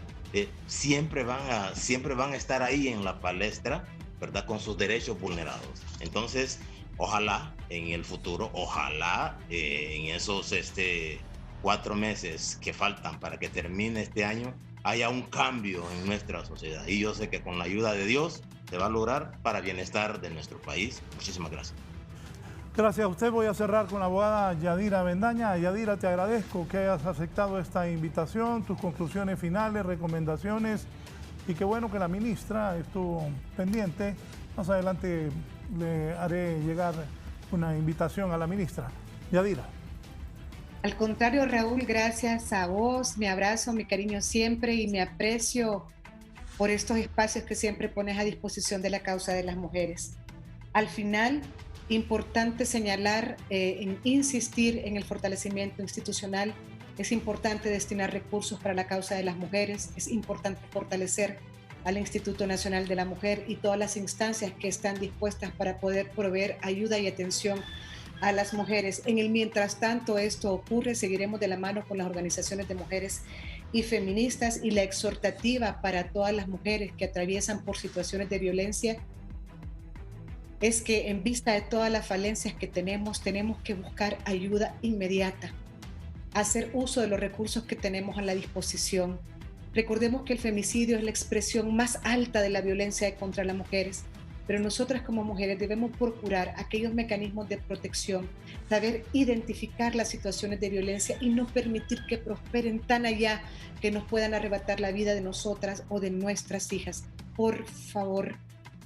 siempre van a estar ahí en la palestra, ¿verdad?, con sus derechos vulnerados. Entonces, ojalá en el futuro, ojalá en esos 4 meses que faltan para que termine este año, haya un cambio en nuestra sociedad. Y yo sé que con la ayuda de Dios se va a lograr para bienestar de nuestro país. Muchísimas gracias. Gracias a usted. Voy a cerrar con la abogada Yadira Bendaña. Yadira, te agradezco que hayas aceptado esta invitación, tus conclusiones finales, recomendaciones, y qué bueno que la ministra estuvo pendiente. Más adelante le haré llegar una invitación a la ministra. Yadira. Al contrario, Raúl, gracias a vos, mi abrazo, mi cariño siempre y mi aprecio por estos espacios que siempre pones a disposición de la causa de las mujeres. Al final, importante señalar, insistir en el fortalecimiento institucional. Es importante destinar recursos para la causa de las mujeres, es importante fortalecer al Instituto Nacional de la Mujer y todas las instancias que están dispuestas para poder proveer ayuda y atención a las mujeres. En el mientras tanto esto ocurre, seguiremos de la mano con las organizaciones de mujeres y feministas, y la exhortativa para todas las mujeres que atraviesan por situaciones de violencia es que en vista de todas las falencias que tenemos que buscar ayuda inmediata, hacer uso de los recursos que tenemos a la disposición. Recordemos que el femicidio es la expresión más alta de la violencia contra las mujeres, pero nosotras como mujeres debemos procurar aquellos mecanismos de protección, saber identificar las situaciones de violencia y no permitir que prosperen tan allá que nos puedan arrebatar la vida de nosotras o de nuestras hijas. Por favor,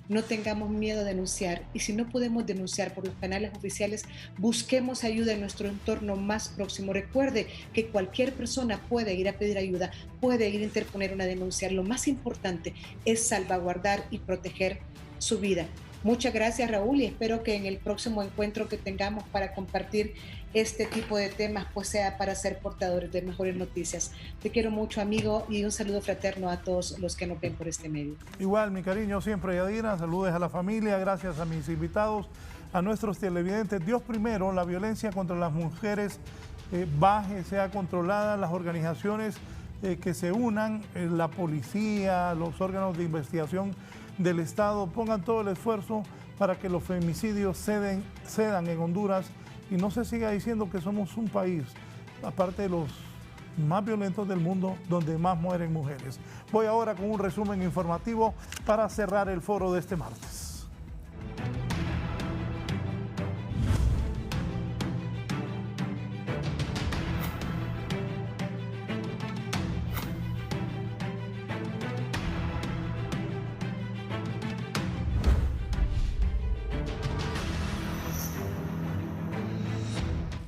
no tengamos miedo a denunciar, y si no podemos denunciar por los canales oficiales, busquemos ayuda en nuestro entorno más próximo. Recuerde que cualquier persona puede ir a pedir ayuda, puede ir a interponer una denuncia. Lo más importante es salvaguardar y proteger su vida. Muchas gracias, Raúl, y espero que en el próximo encuentro que tengamos para compartir este tipo de temas pues sea para ser portadores de mejores noticias. Te quiero mucho, amigo, y un saludo fraterno a todos los que nos ven por este medio. Igual, mi cariño siempre, Yadira. Saludos a la familia, gracias a mis invitados, a nuestros televidentes. Dios primero, la violencia contra las mujeres baje, sea controlada, las organizaciones que se unan, la policía, los órganos de investigación del Estado, pongan todo el esfuerzo para que los femicidios cedan en Honduras y no se siga diciendo que somos un país, aparte de los más violentos del mundo, donde más mueren mujeres. Voy ahora con un resumen informativo para cerrar el foro de este martes.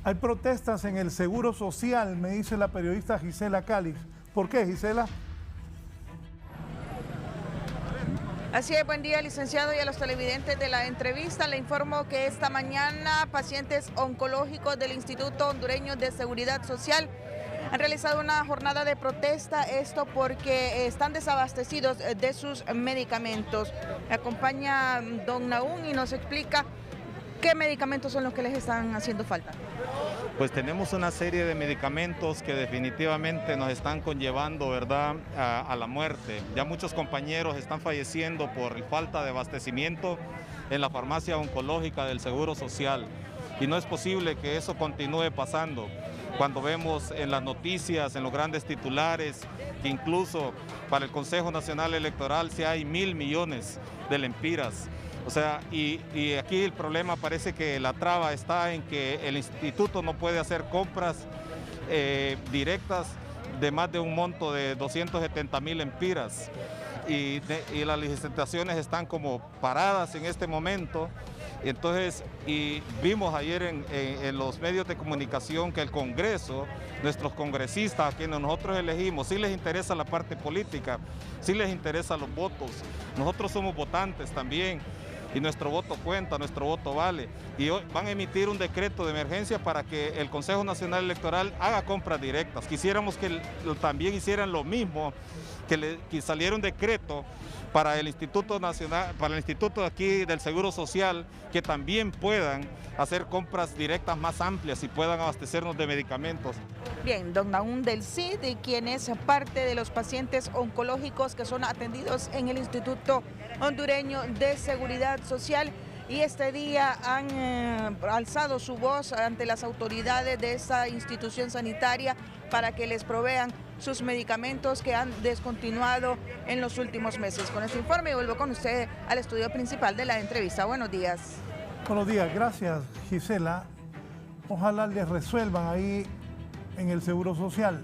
Hay protestas en el Seguro Social, me dice la periodista Gisela Calix. ¿Por qué, Gisela? Así es, buen día, licenciado, y a los televidentes de la entrevista. Le informo que esta mañana pacientes oncológicos del Instituto Hondureño de Seguridad Social han realizado una jornada de protesta, esto porque están desabastecidos de sus medicamentos. Me acompaña don Naún y nos explica qué medicamentos son los que les están haciendo falta. Pues tenemos una serie de medicamentos que definitivamente nos están conllevando, ¿verdad?, a la muerte. Ya muchos compañeros están falleciendo por falta de abastecimiento en la farmacia oncológica del Seguro Social. Y no es posible que eso continúe pasando. Cuando vemos en las noticias, en los grandes titulares, que incluso para el Consejo Nacional Electoral se hay 1.000 millones de lempiras. O sea, y aquí el problema parece que la traba está en que el instituto no puede hacer compras directas de más de un monto de 270.000 lempiras. Y las licitaciones están como paradas en este momento. Entonces, y vimos ayer en los medios de comunicación que el Congreso, nuestros congresistas, a quienes nosotros elegimos, sí les interesa la parte política, sí les interesa los votos. Nosotros somos votantes también y nuestro voto cuenta, nuestro voto vale. Y hoy van a emitir un decreto de emergencia para que el Consejo Nacional Electoral haga compras directas. Quisiéramos que también hicieran lo mismo, que saliera un decreto para el Instituto Nacional, para el Instituto aquí del Seguro Social, que también puedan hacer compras directas más amplias y puedan abastecernos de medicamentos. Bien, don Naún del CID, y quien es parte de los pacientes oncológicos que son atendidos en el Instituto Hondureño de Seguridad Social. y este día han alzado su voz ante las autoridades de esta institución sanitaria para que les provean sus medicamentos que han descontinuado en los últimos meses. Con este informe vuelvo con usted al estudio principal de la entrevista. Buenos días. Buenos días, gracias Gisela. Ojalá les resuelvan ahí en el Seguro Social.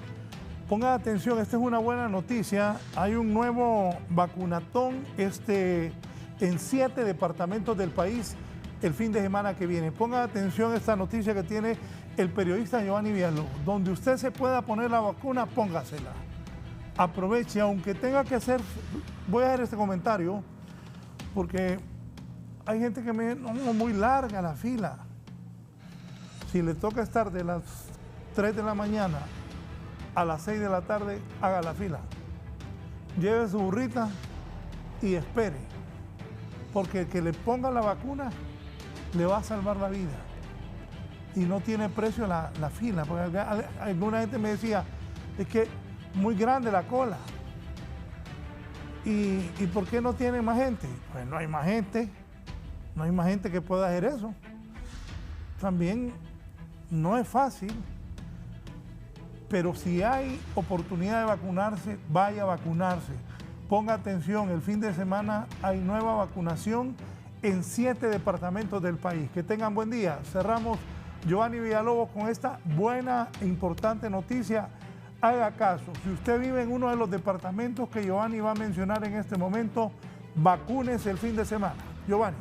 Pongan atención, esta es una buena noticia. Hay un nuevo vacunatón en 7 departamentos del país el fin de semana que viene. Pongan atención a esta noticia que tiene el periodista Giovanni Villalobos. Donde usted se pueda poner la vacuna, póngasela. Aproveche, aunque tenga que hacer... Voy a hacer este comentario porque hay gente que me... No, muy larga la fila. Si le toca estar de las 3 de la mañana a las 6 de la tarde, haga la fila. Lleve su burrita y espere. Porque el que le ponga la vacuna le va a salvar la vida. Y no tiene precio la fila. Porque alguna gente me decía, es que muy grande la cola. ¿Y por qué no tiene más gente? Pues no hay más gente. No hay más gente que pueda hacer eso. También no es fácil. Pero si hay oportunidad de vacunarse, vaya a vacunarse. Ponga atención, el fin de semana hay nueva vacunación en 7 departamentos del país. Que tengan buen día. Cerramos Giovanni Villalobos con esta buena e importante noticia. Haga caso, si usted vive en uno de los departamentos que Giovanni va a mencionar en este momento, vacúnese el fin de semana. Giovanni.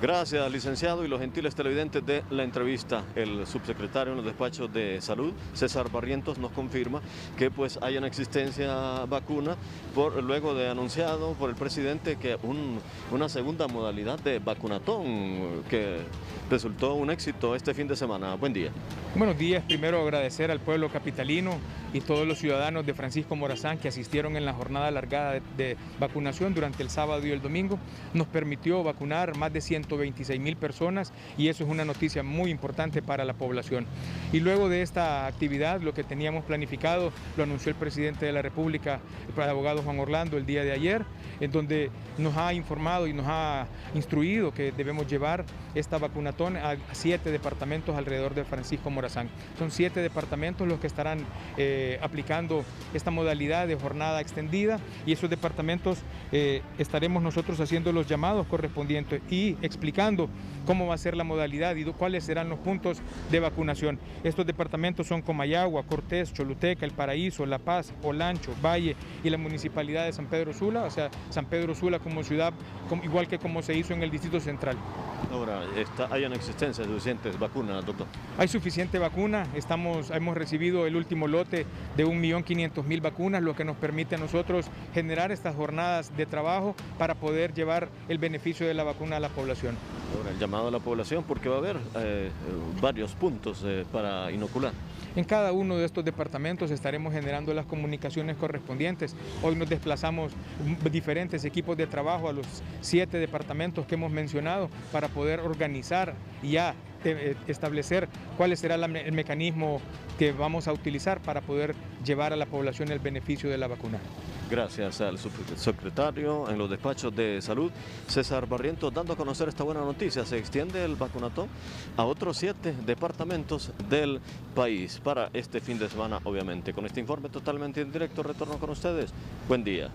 Gracias, licenciado, y los gentiles televidentes de la entrevista. El subsecretario en los despachos de salud, César Barrientos, nos confirma que pues hay en existencia vacuna luego de anunciado por el presidente que una segunda modalidad de vacunatón que resultó un éxito este fin de semana. Buen día. Buenos días. Primero agradecer al pueblo capitalino y todos los ciudadanos de Francisco Morazán que asistieron en la jornada alargada de vacunación durante el sábado y el domingo. Nos permitió vacunar más de 126,000 personas y eso es una noticia muy importante para la población. Y luego de esta actividad, lo que teníamos planificado, lo anunció el presidente de la República, el abogado Juan Orlando, el día de ayer, en donde nos ha informado y nos ha instruido que debemos llevar esta vacunatón a 7 departamentos alrededor de Francisco Morazán. Son 7 departamentos los que estarán aplicando esta modalidad de jornada extendida y esos departamentos estaremos nosotros haciendo los llamados correspondientes y explicando cómo va a ser la modalidad y cuáles serán los puntos de vacunación. Estos departamentos son Comayagua, Cortés, Choluteca, El Paraíso, La Paz, Olancho, Valle y la municipalidad de San Pedro Sula, o sea, San Pedro Sula como ciudad, igual que como se hizo en el Distrito Central. Ahora, ¿hay en existencia suficientes vacunas, doctor? Hay suficiente vacuna, hemos recibido el último lote de 1.500.000 vacunas, lo que nos permite a nosotros generar estas jornadas de trabajo para poder llevar el beneficio de la vacuna a la población. Ahora, el llamado a la población, porque va a haber varios puntos para inocular. En cada uno de estos departamentos estaremos generando las comunicaciones correspondientes. Hoy nos desplazamos diferentes equipos de trabajo a los 7 departamentos que hemos mencionado para poder organizar y ya establecer cuál será el mecanismo que vamos a utilizar para poder llevar a la población el beneficio de la vacuna. Gracias al subsecretario en los despachos de salud, César Barrientos, dando a conocer esta buena noticia. Se extiende el vacunatón a otros 7 departamentos del país para este fin de semana, obviamente. Con este informe totalmente en directo, retorno con ustedes. Buen día.